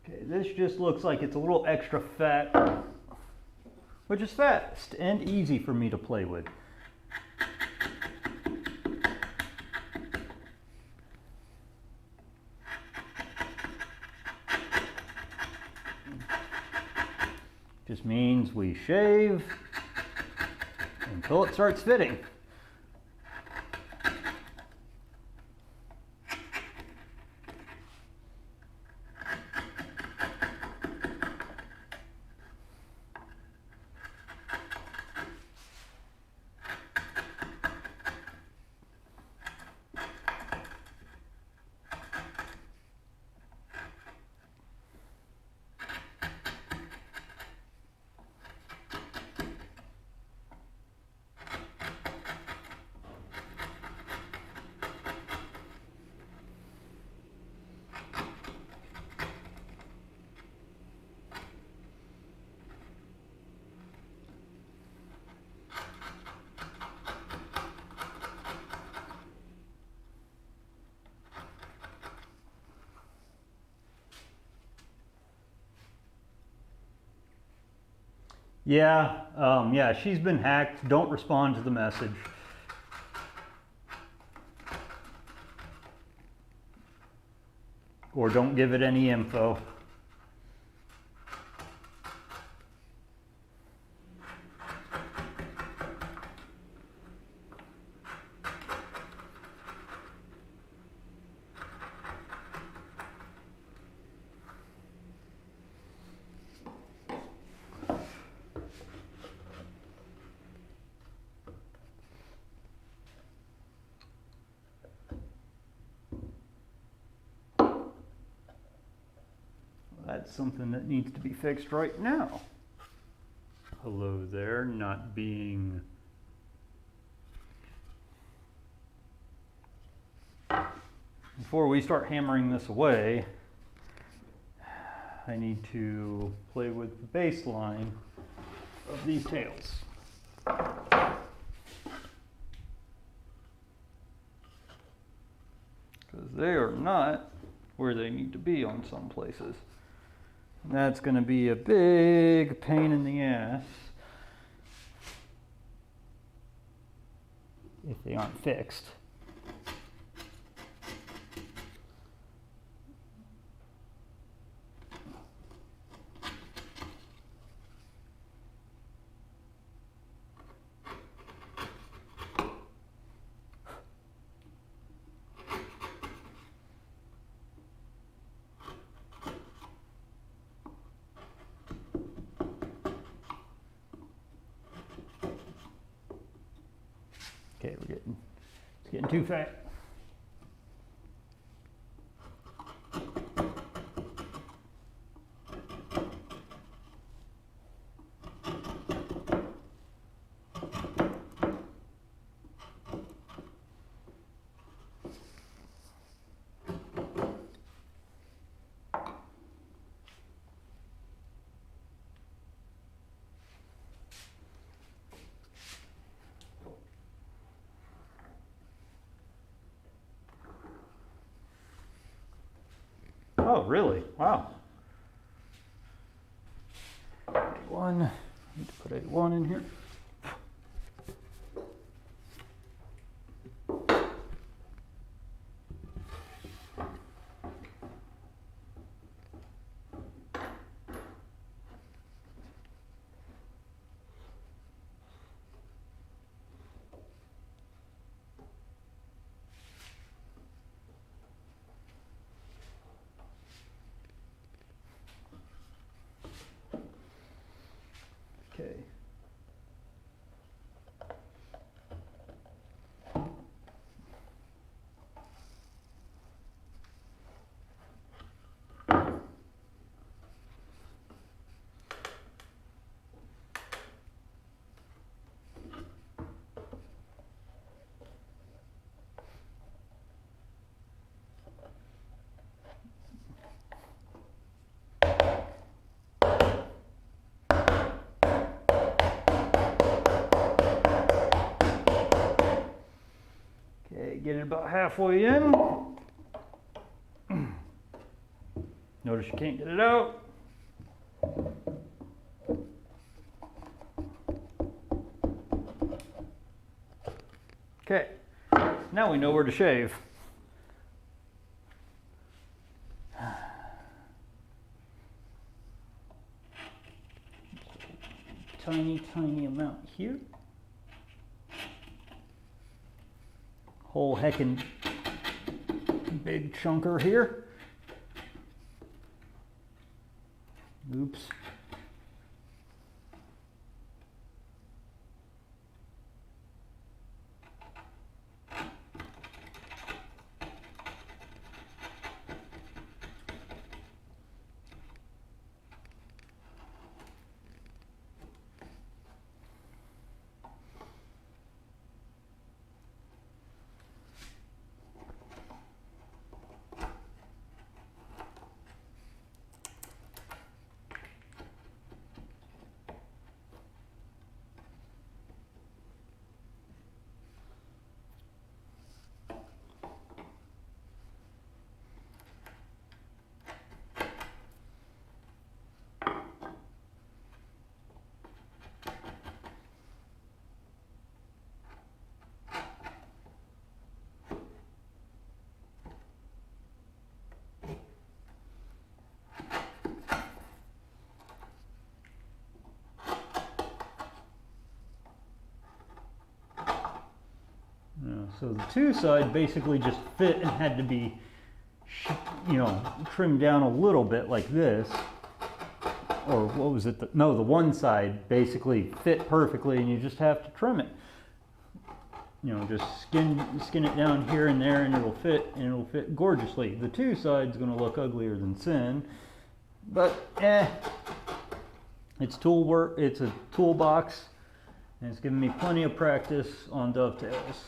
Okay, this just looks like it's a little extra fat, which is fast and easy for me to play with. Just means we shave until it starts fitting. Yeah, she's been hacked. Don't respond to the message. Or don't give it any info. That's something that needs to be fixed right now. Hello there, not being... Before we start hammering this away, I need to play with the baseline of these tails. Because they are not where they need to be on some places. And that's going to be a big pain in the ass if they aren't fixed. Okay, it's getting too fat. Oh, really? Wow. A1, need to put A1 in here. Okay. Okay, get it about halfway in. Notice you can't get it out. Okay, now we know where to shave. Tiny amount here. Whole heckin' big chunker here. Oops. So the two side basically just fit and had to be, trimmed down a little bit like this. Or what was it? No, the one side basically fit perfectly and you just have to trim it. Just skin it down here and there and it'll fit gorgeously. The two sides going to look uglier than sin, but it's tool work, it's a toolbox, and it's given me plenty of practice on dovetails.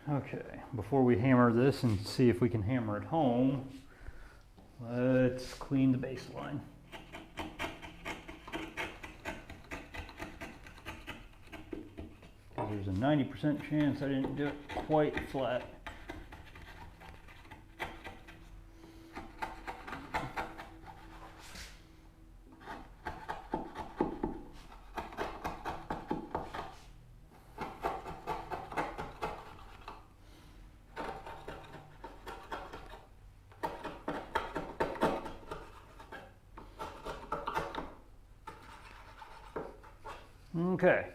Okay, before we hammer this and see if we can hammer it home, let's clean the baseline. There's a 90% chance I didn't do it quite flat. Okay.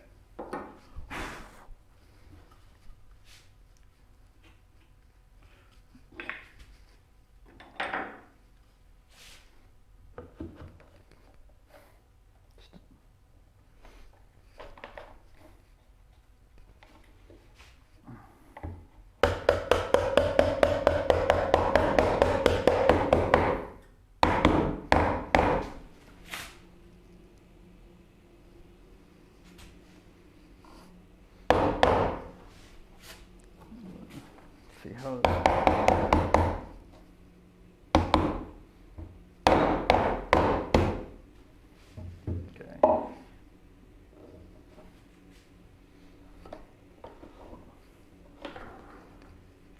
See how.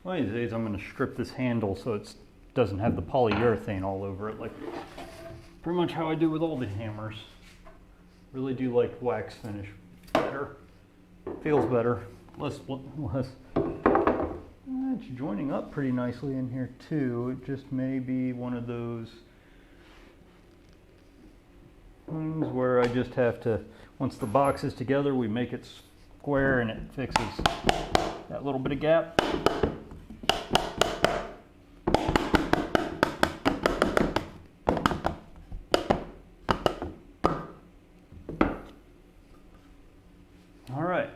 One of these days I'm going to strip this handle so it doesn't have the polyurethane all over it, like pretty much how I do with all the hammers. Really do like wax finish better. Feels better. Less. It's joining up pretty nicely in here too. It just may be one of those things where I just have to, once the box is together, we make it square and it fixes that little bit of gap. All right.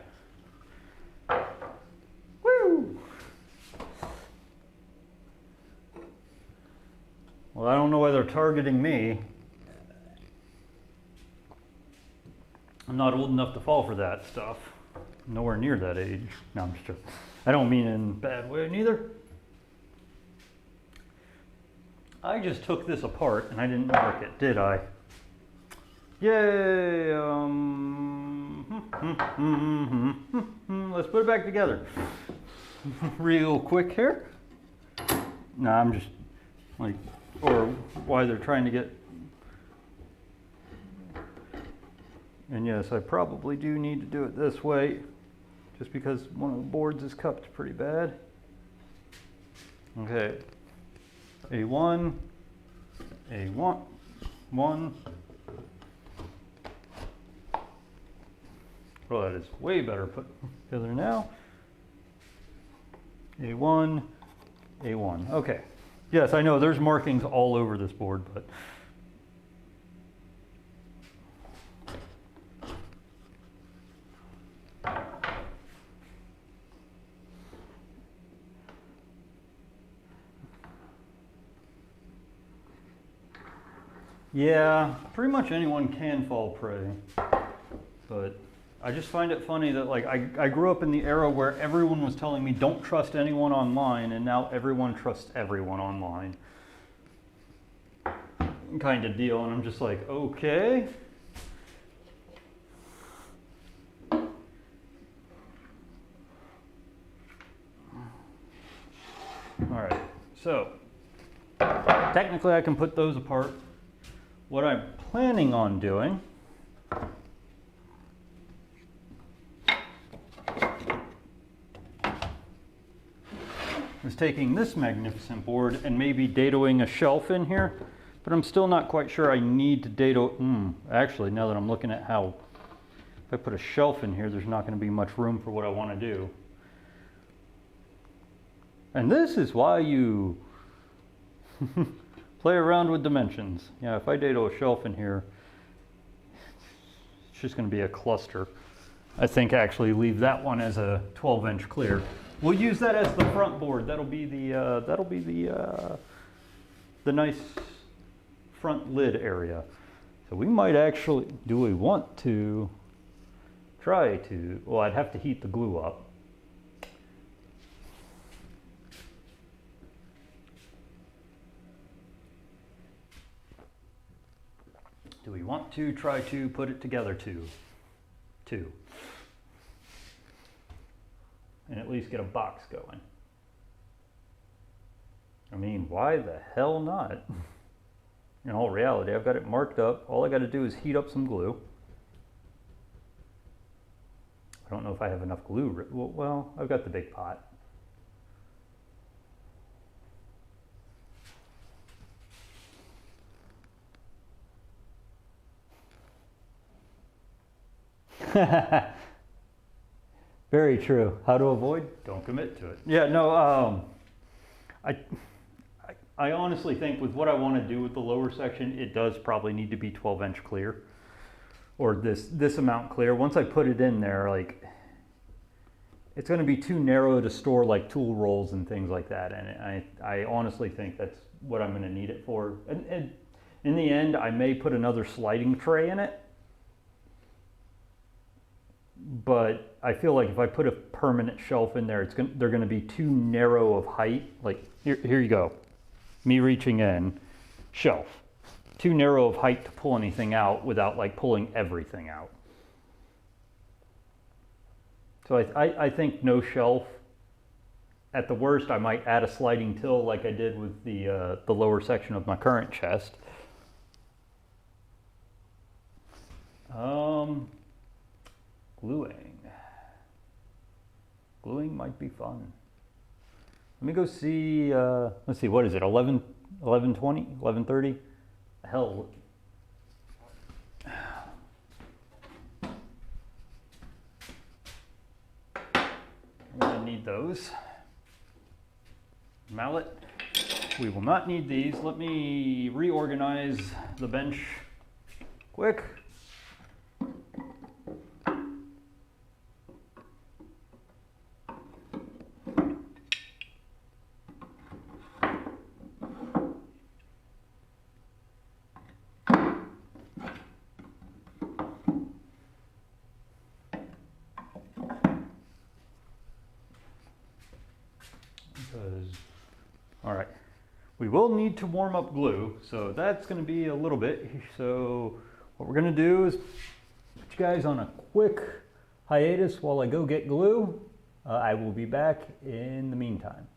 Woo! Well, I don't know why they're targeting me. I'm not old enough to fall for that stuff. I'm nowhere near that age. No, I'm just joking. I don't mean in a bad way neither. I just took this apart and I didn't mark it, did I? Yay! Let's put it back together. Real quick here. No, I'm just like, or why they're trying to get. And yes, I probably do need to do it this way, just because one of the boards is cupped pretty bad. Okay. A1, one. Well, that is way better put together now. A1. Okay. Yes, I know there's markings all over this board, but yeah, pretty much anyone can fall prey. But I just find it funny that, like, I grew up in the era where everyone was telling me don't trust anyone online, and now everyone trusts everyone online. Kind of deal, and I'm just like, okay. Alright, so technically I can put those apart. What I'm planning on doing is taking this magnificent board and maybe dadoing a shelf in here, but I'm still not quite sure I need to dado. Actually, now that I'm looking at how, if I put a shelf in here, there's not going to be much room for what I want to do. And this is why you play around with dimensions. Yeah, if I dado a shelf in here, it's just going to be a cluster. I think actually leave that one as a 12-inch clear. We'll use that as the front board. That'll be the nice front lid area. So we might actually, do we want to try to, well, I'd have to heat the glue up. Do we want to try to put it together two? And at least get a box going. I mean, why the hell not? In all reality, I've got it marked up. All I got to do is heat up some glue. I don't know if I have enough glue. Well, I've got the big pot. Very true. How to avoid? Don't commit to it. Yeah, no, I, I honestly think with what I want to do with the lower section, it does probably need to be 12-inch clear, or this amount clear. Once I put it in there, like, it's going to be too narrow to store like tool rolls and things like that. And I honestly think that's what I'm going to need it for. And in the end, I may put another sliding tray in it. But I feel like if I put a permanent shelf in there, they're going to be too narrow of height. Like, here you go. Me reaching in, shelf. Too narrow of height to pull anything out without like pulling everything out. So I think no shelf. At the worst, I might add a sliding till like I did with the lower section of my current chest. Gluing. Gluing might be fun. Let me go see, let's see, what is it, 11:20, 11:30? Hell. I'm gonna need those. Mallet. We will not need these. Let me reorganize the bench quick. All right, we will need to warm up glue, so that's going to be a little bit. So what we're going to do is put you guys on a quick hiatus while I go get glue. I will be back in the meantime.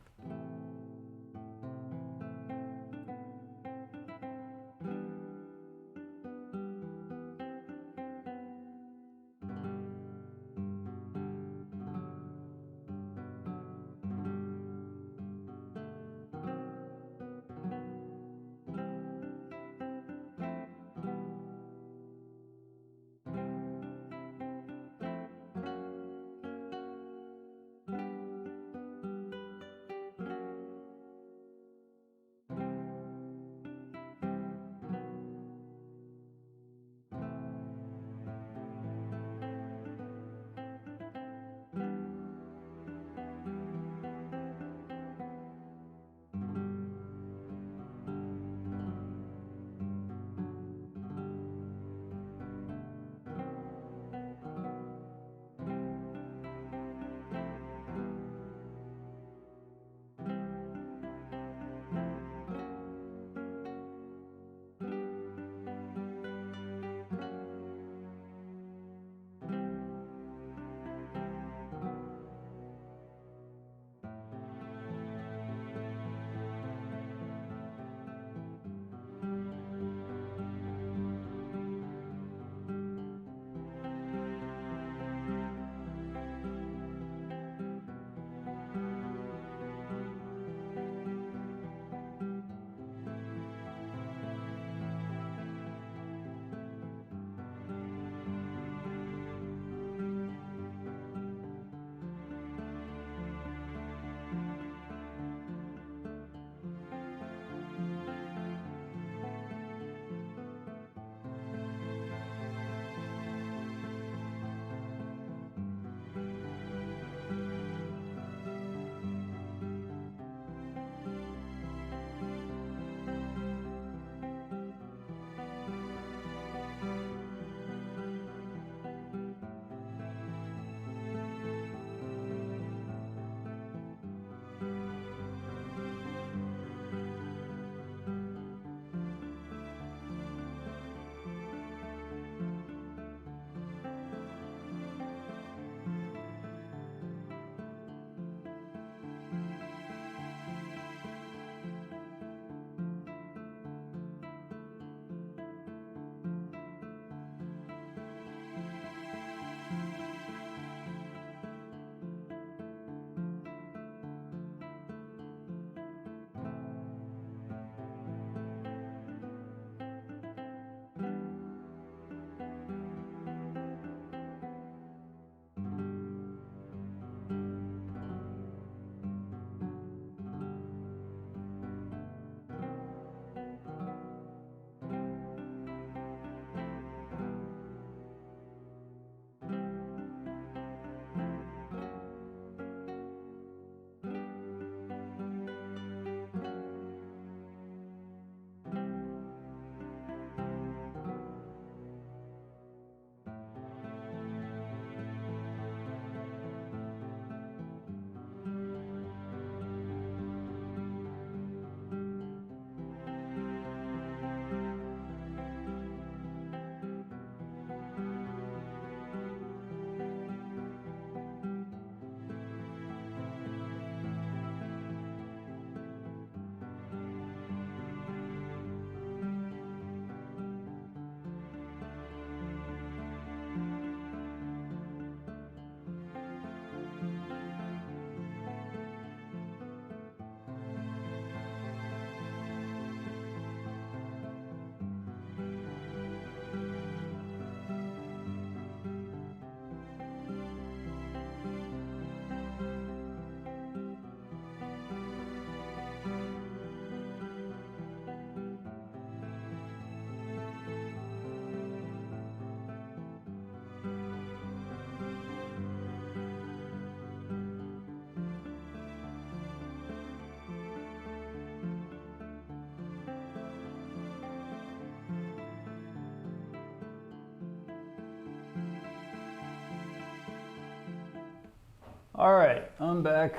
All right, I'm back.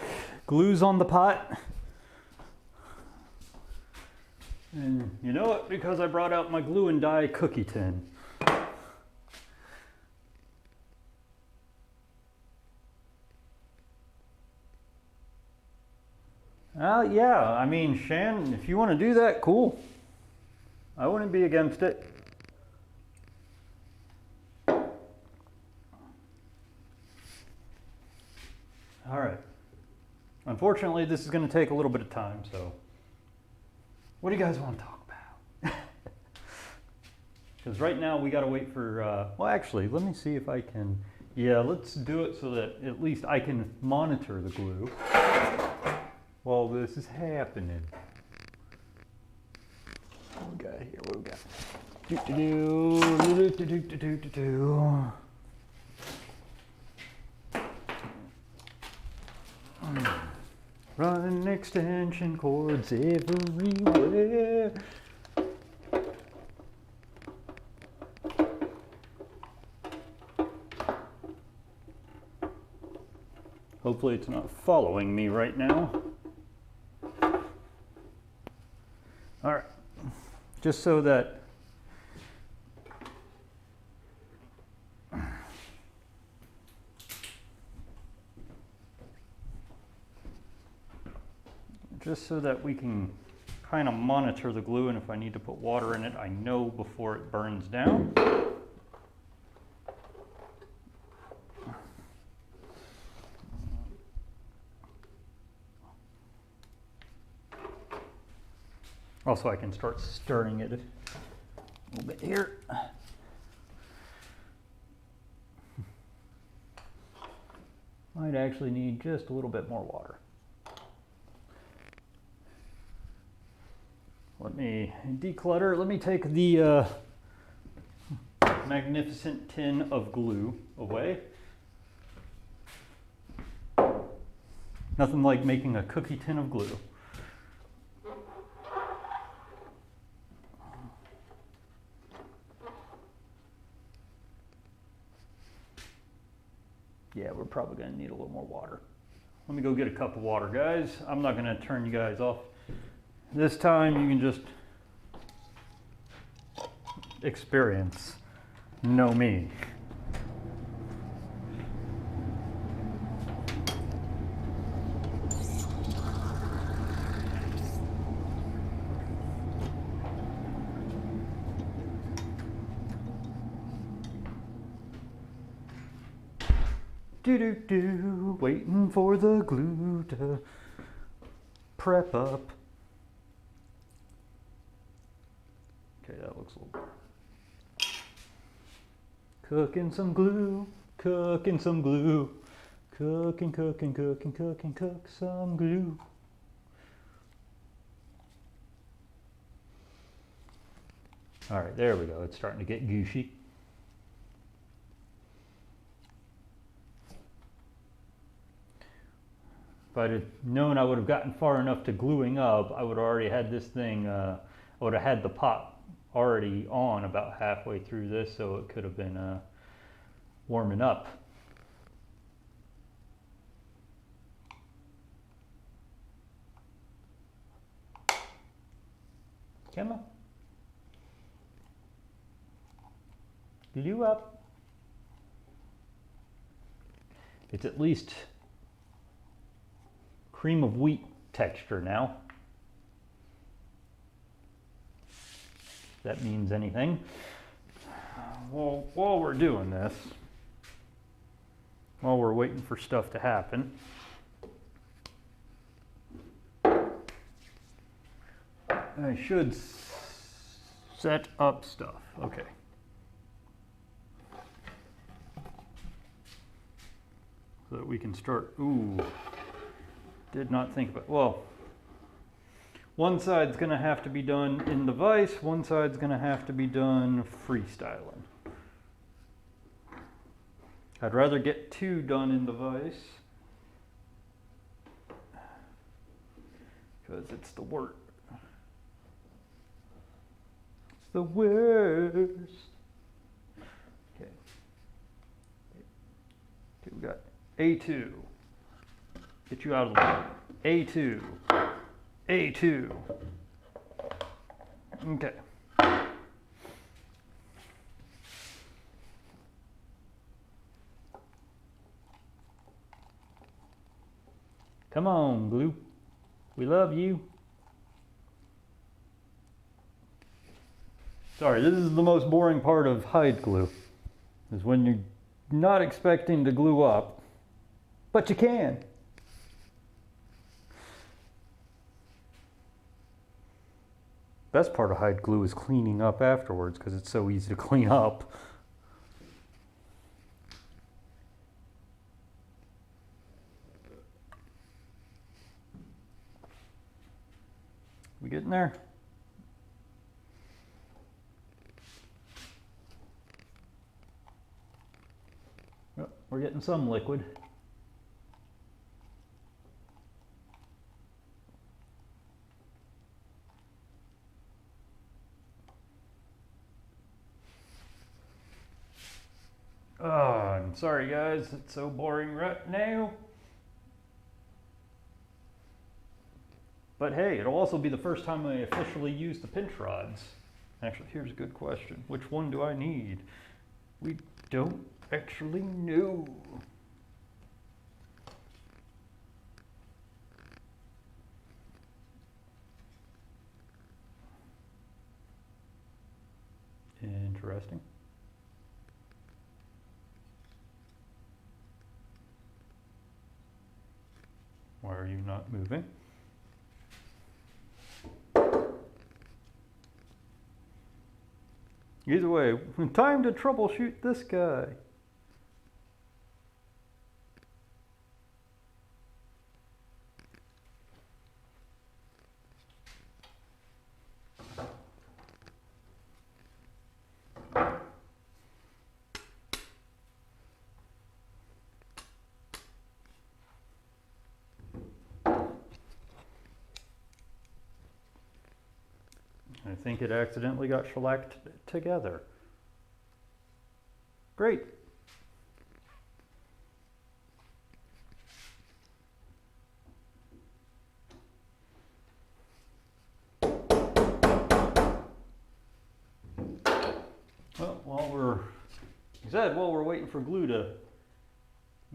Glue's on the pot. And you know it because I brought out my glue and dye cookie tin. Yeah, I mean, Shan, if you want to do that, cool. I wouldn't be against it. All right. Unfortunately, this is going to take a little bit of time, so what do you guys want to talk about? Because right now we got to wait for, well, actually, let me see if I can, yeah, let's do it so that at least I can monitor the glue while this is happening. What we got here? What we got? Run extension cords everywhere. Hopefully it's not following me right now. All right, just so that we can kind of monitor the glue, and if I need to put water in it, I know before it burns down. Also, I can start stirring it a little bit here. Might actually need just a little bit more water. Let me declutter. Let me take the magnificent tin of glue away. Nothing like making a cookie tin of glue. Yeah, we're probably going to need a little more water. Let me go get a cup of water, guys. I'm not going to turn you guys off. This time you can just experience, know me. Do-do-do, waiting for the glue to prep up. Okay, that looks a little better. Cooking some glue, cooking some glue. Cooking, cooking, cooking, cooking, cook some glue. All right, there we go. It's starting to get gooshy. If I'd have known I would have gotten far enough to gluing up, I would have already had this thing, I would have had the pot already on about halfway through this, so it could have been warming up. Come on. Glue up. It's at least cream of wheat texture now. If that means anything. Well, while we're doing this, while we're waiting for stuff to happen, I should set up stuff. Okay. So that we can start. Ooh. Did not think about, well, one side's gonna have to be done in the vise, one side's gonna have to be done freestyling. I'd rather get two done in the vise because it's the worst. It's the worst. Okay. We got A2. Get you out of the way. A2. A2. Okay. Come on, glue. We love you. Sorry, this is the most boring part of hide glue, is when you're not expecting to glue up, but you can. Best part of hide glue is cleaning up afterwards because it's so easy to clean up. We getting there? Oh, we're getting some liquid. Oh, I'm sorry guys, it's so boring right now. But hey, it'll also be the first time I officially use the pinch rods. Actually, here's a good question. Which one do I need? We don't actually know. Interesting. Why are you not moving? Either way, time to troubleshoot this guy. I think it accidentally got shellacked together. Great. Well, while we're waiting for glue to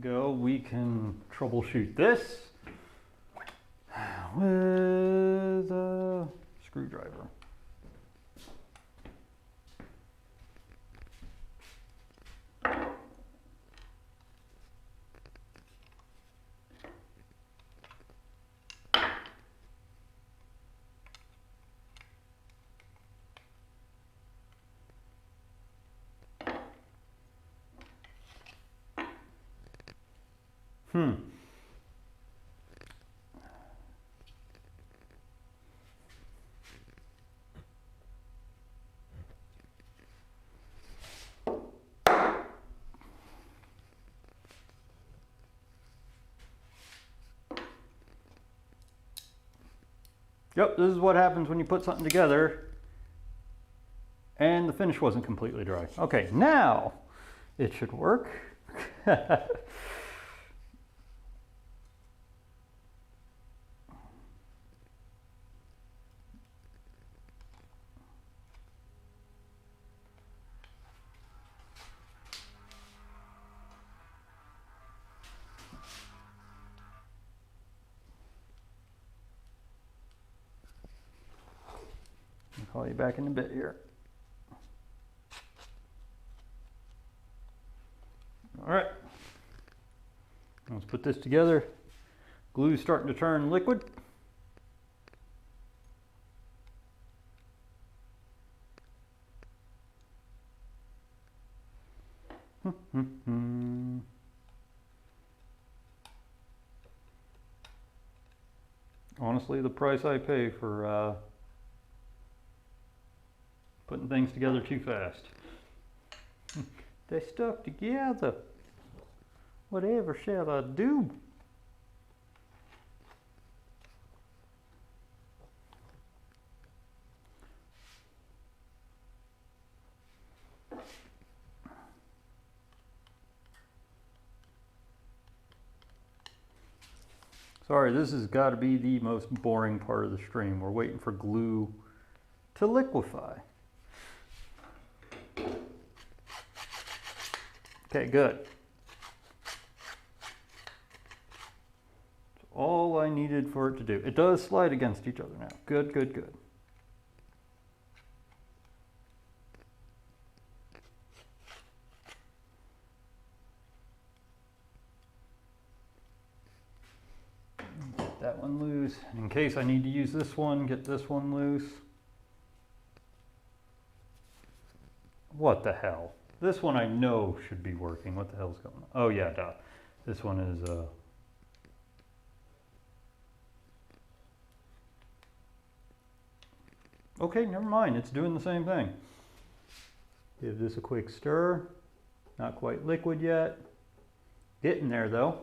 go, we can troubleshoot this with a screwdriver. Yep, this is what happens when you put something together and the finish wasn't completely dry. Okay, now it should work. I'll call you back in a bit here. All right, let's put this together. Glue's starting to turn liquid. Honestly, the price I pay for putting things together too fast. They stuck together. Whatever shall I do? Sorry, this has got to be the most boring part of the stream. We're waiting for glue to liquefy. Okay, good. That's all I needed for it to do. It does slide against each other now. Good, good, good. Get that one loose. In case I need to use this one, get this one loose. What the hell? This one I know should be working. What the hell's going on? Oh yeah, duh. This one is okay, never mind. It's doing the same thing. Give this a quick stir. Not quite liquid yet. Getting there though.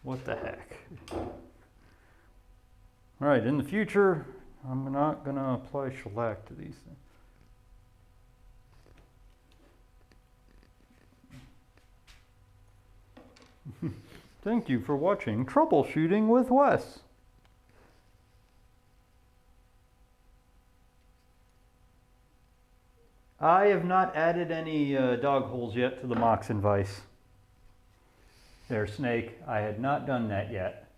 What the heck? All right, in the future, I'm not going to apply shellac to these things. Thank you for watching Troubleshooting with Wes. I have not added any dog holes yet to the Moxon vise. There, Snake, I had not done that yet.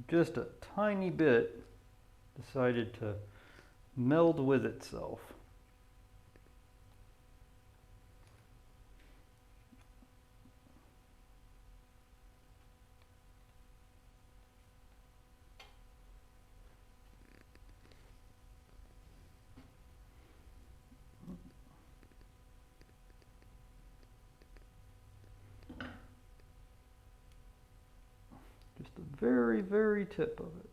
Just a tiny bit decided to meld with itself. Just the very, very tip of it.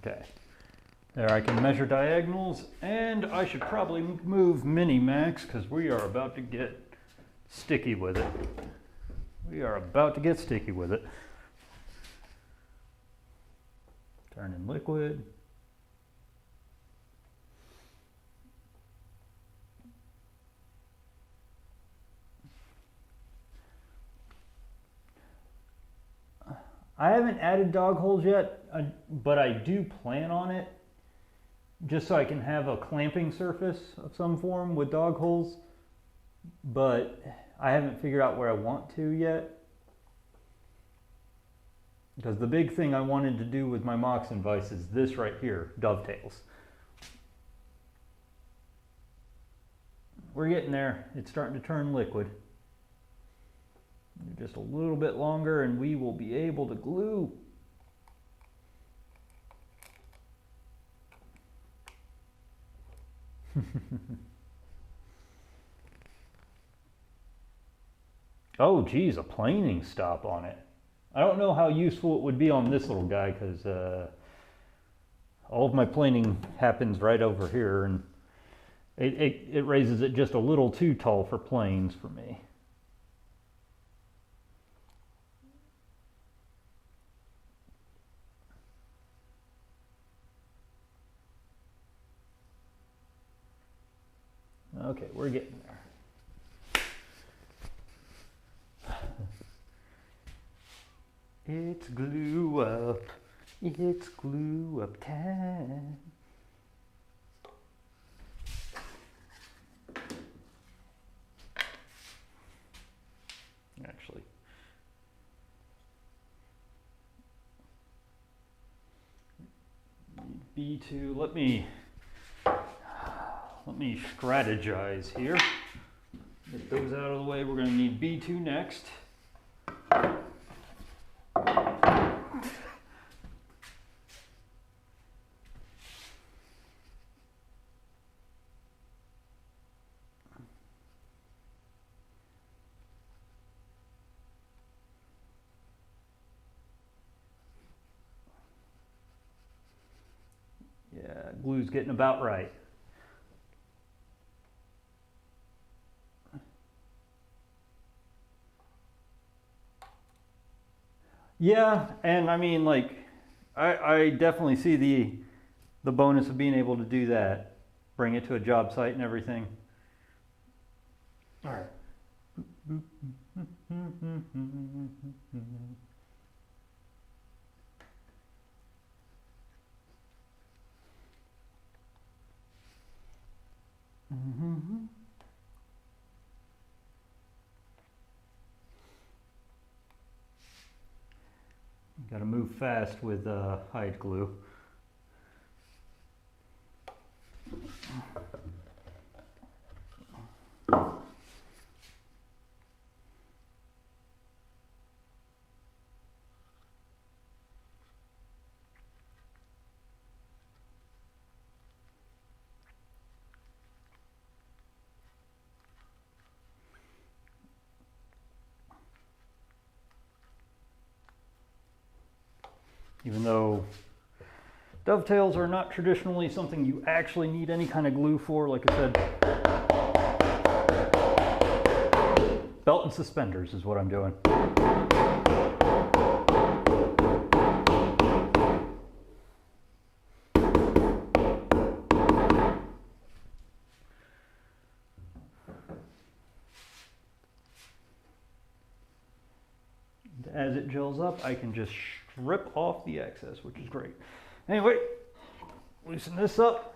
Okay, there I can measure diagonals, and I should probably move Mini-Max because we are about to get sticky with it. We are about to get sticky with it. Turn in liquid. I haven't added dog holes yet, but I do plan on it, just so I can have a clamping surface of some form with dog holes, but I haven't figured out where I want to yet. Because the big thing I wanted to do with my Moxon vise is this right here, dovetails. We're getting there. It's starting to turn liquid. Just a little bit longer and we will be able to glue. Oh geez, a planing stop on it. I don't know how useful it would be on this little guy because all of my planing happens right over here, and it raises it just a little too tall for planes for me. Okay, we're getting there. It's glue up. It's glue up time. Actually, B2, let me strategize here. Get those out of the way. We're going to need B2 next. That glue's getting about right. Yeah, and I mean, like, I definitely see the bonus of being able to do that. Bring it to a job site and everything. All right. Got to move fast with hide glue. Even though dovetails are not traditionally something you actually need any kind of glue for, like I said, belt and suspenders is what I'm doing. As it gels up, I can just strip off the excess, which is great. Anyway, loosen this up.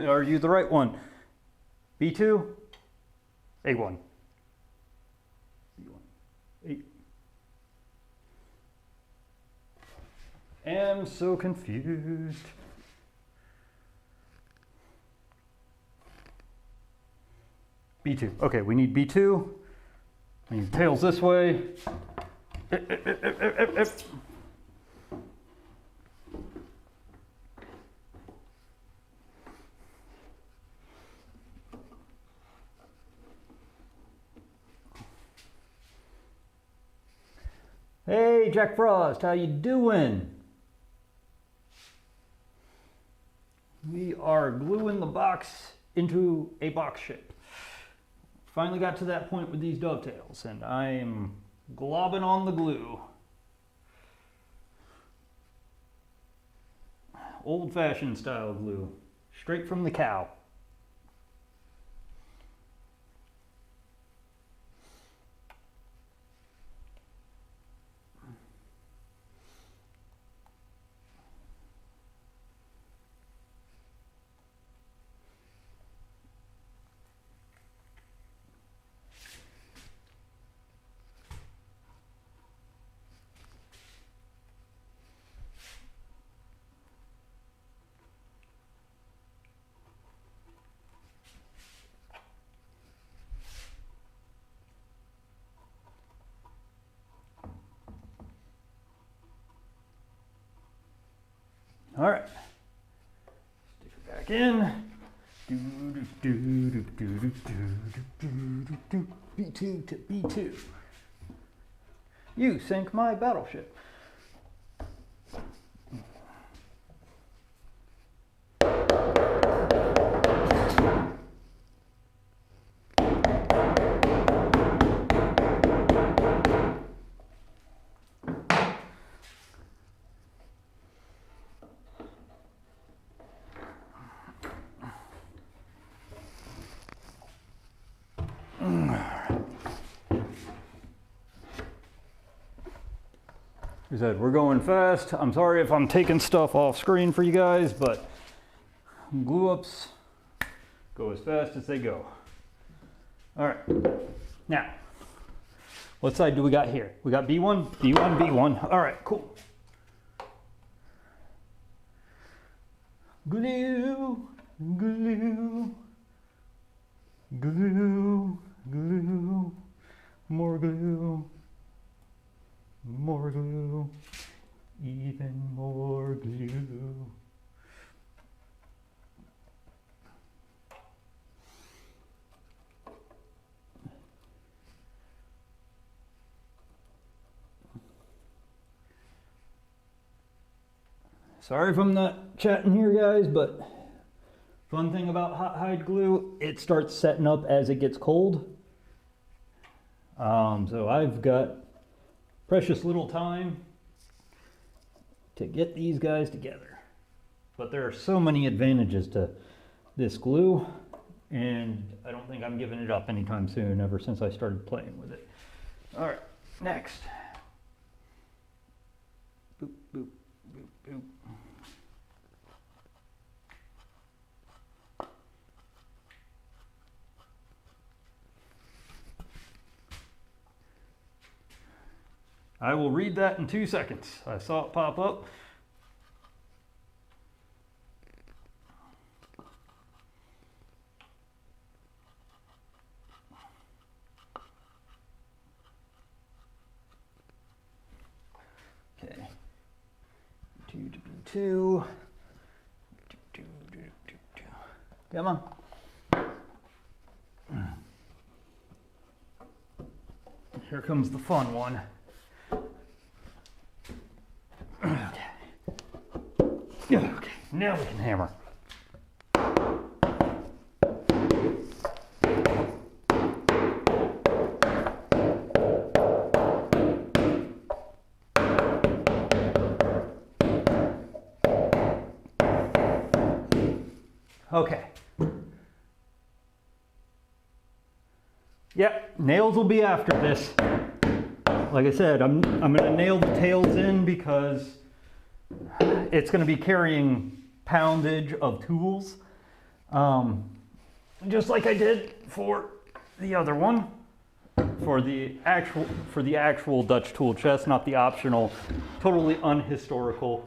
Are you the right one? B2? A1. B1. A. Am so confused. B2. Okay, we need B2. We need tails this way. Hey, Jack Frost, how you doing? We are gluing the box into a box shape. Finally got to that point with these dovetails, and I am globbing on the glue. Old-fashioned style glue, straight from the cow. All right, stick it back in. B2 to B2. You sink my battleship. Like I said, we're going fast. I'm sorry if I'm taking stuff off screen for you guys, but glue ups go as fast as they go. All right, now, what side do we got here? We got B1, B1, B1. All right, cool. Glue, glue, glue, glue, more glue. and more glue. Sorry if I'm not chatting here, guys, but fun thing about hot hide glue, it starts setting up as it gets cold. So I've got precious little time to get these guys together. But there are so many advantages to this glue, and I don't think I'm giving it up anytime soon, ever since I started playing with it. All right, next. Boop, boop, boop, boop. I will read that in 2 seconds. I saw it pop up. Okay. 2 to B2. Come on. Here comes the fun one. Okay, now we can hammer. Okay. Yep, nails will be after this. Like I said, I'm gonna nail the tails in because it's going to be carrying poundage of tools, just like I did for the other one, for the actual Dutch tool chest, not the optional, totally unhistorical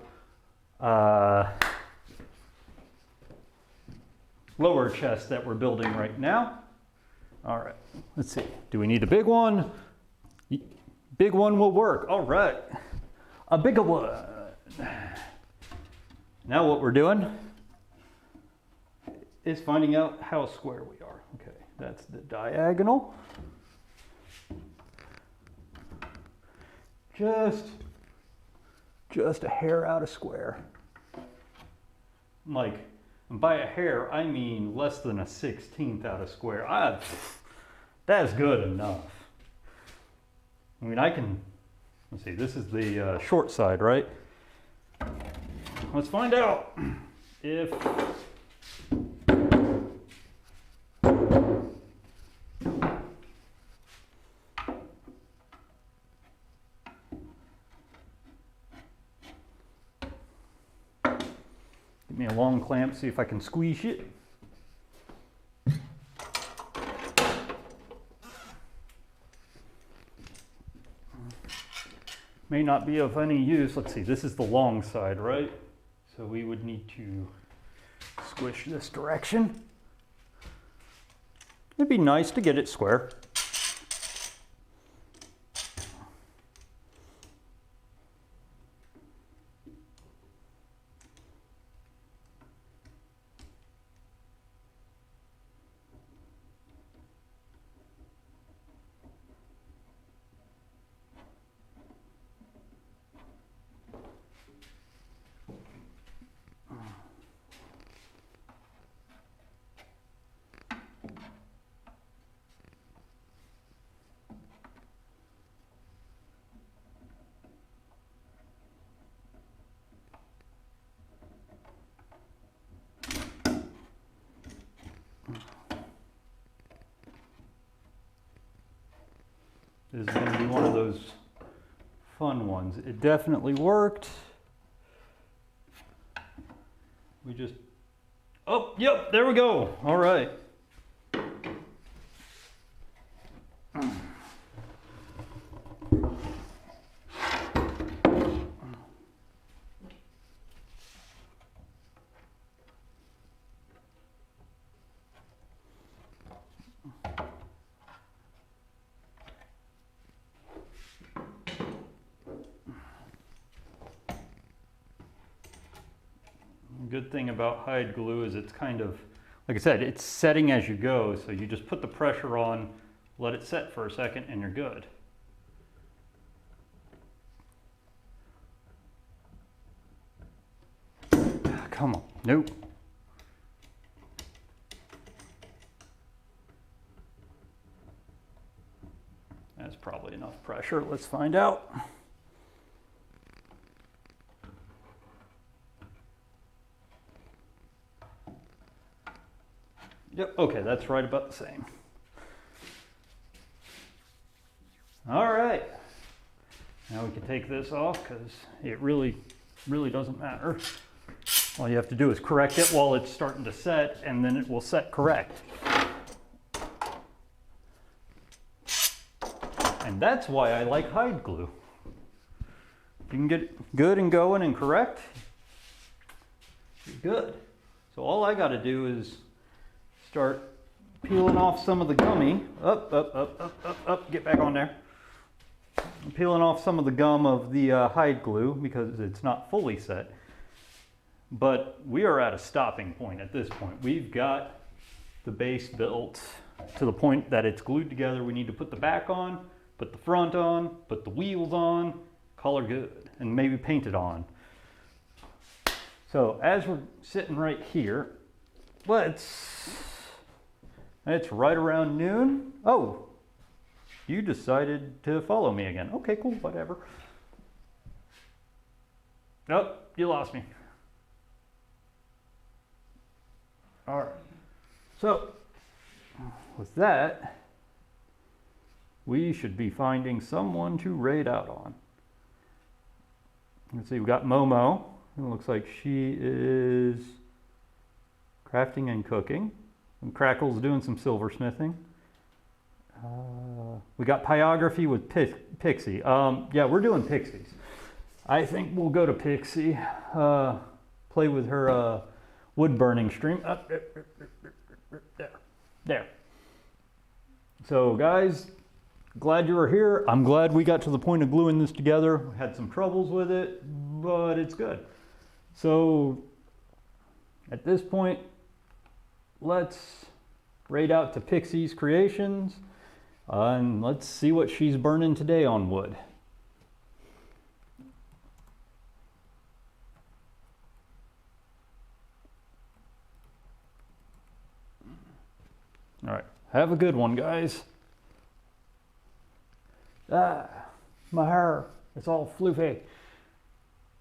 lower chest that we're building right now. All right, let's see. Do we need a big one? Big one will work. All right, a bigger one. Now what we're doing is finding out how square we are. Okay, that's the diagonal. Just a hair out of square. Like, by a hair, I mean less than a 1/16 out of square. That's good enough. I mean, I can, let's see, this is the short side, right? Let's find out if give me a long clamp, see if I can squeeze it. May not be of any use. Let's see, this is the long side, right? So we would need to squish this direction. It'd be nice to get it square. This is going to be one of those fun ones. It definitely worked. We just, oh, yep, there we go. All right. good thing about hide glue is it's kind of, like I said, it's setting as you go. So you just put the pressure on, let it set for a second, and you're good. Come on, nope. That's probably enough pressure. Let's find out. Yep, okay, that's right about the same. All right. Now we can take this off because it really doesn't matter. All you have to do is correct it while it's starting to set, and then it will set correct. And that's why I like hide glue. If you can get it good and going and correct, you're good. So all I got to do is start peeling off some of the gummy. Up, get back on there. I'm peeling off some of the gum of the hide glue because it's not fully set. But we are at a stopping point at this point. We've got the base built to the point that it's glued together. We need to put the back on, put the front on, put the wheels on, color good, and maybe paint it on. So as we're sitting right here, it's right around noon. Oh, you decided to follow me again. Okay, cool, whatever. Nope, you lost me. All right, so with that, we should be finding someone to raid out on. Let's see, we got Momo. It looks like she is crafting and cooking. And Crackle's doing some silversmithing. We got Pyography with Pixie. Yeah, we're doing Pixies. I think we'll go to Pixie, play with her wood burning stream. There. So guys, glad you were here. I'm glad we got to the point of gluing this together. We had some troubles with it, but it's good. So at this point, let's raid out to Pixie's Creations and let's see what she's burning today on wood. All right, have a good one, guys. Ah, my hair, it's all floofy.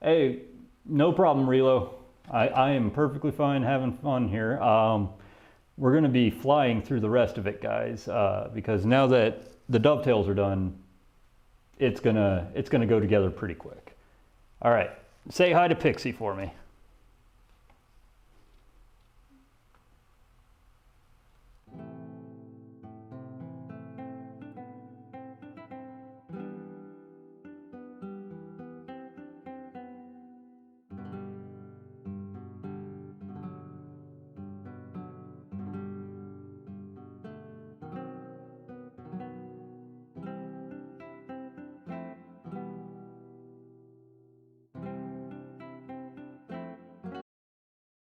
Hey, no problem, Relo. I am perfectly fine having fun here. We're gonna be flying through the rest of it, guys, because now that the dovetails are done, it's gonna go together pretty quick. All right, say hi to Pixie for me.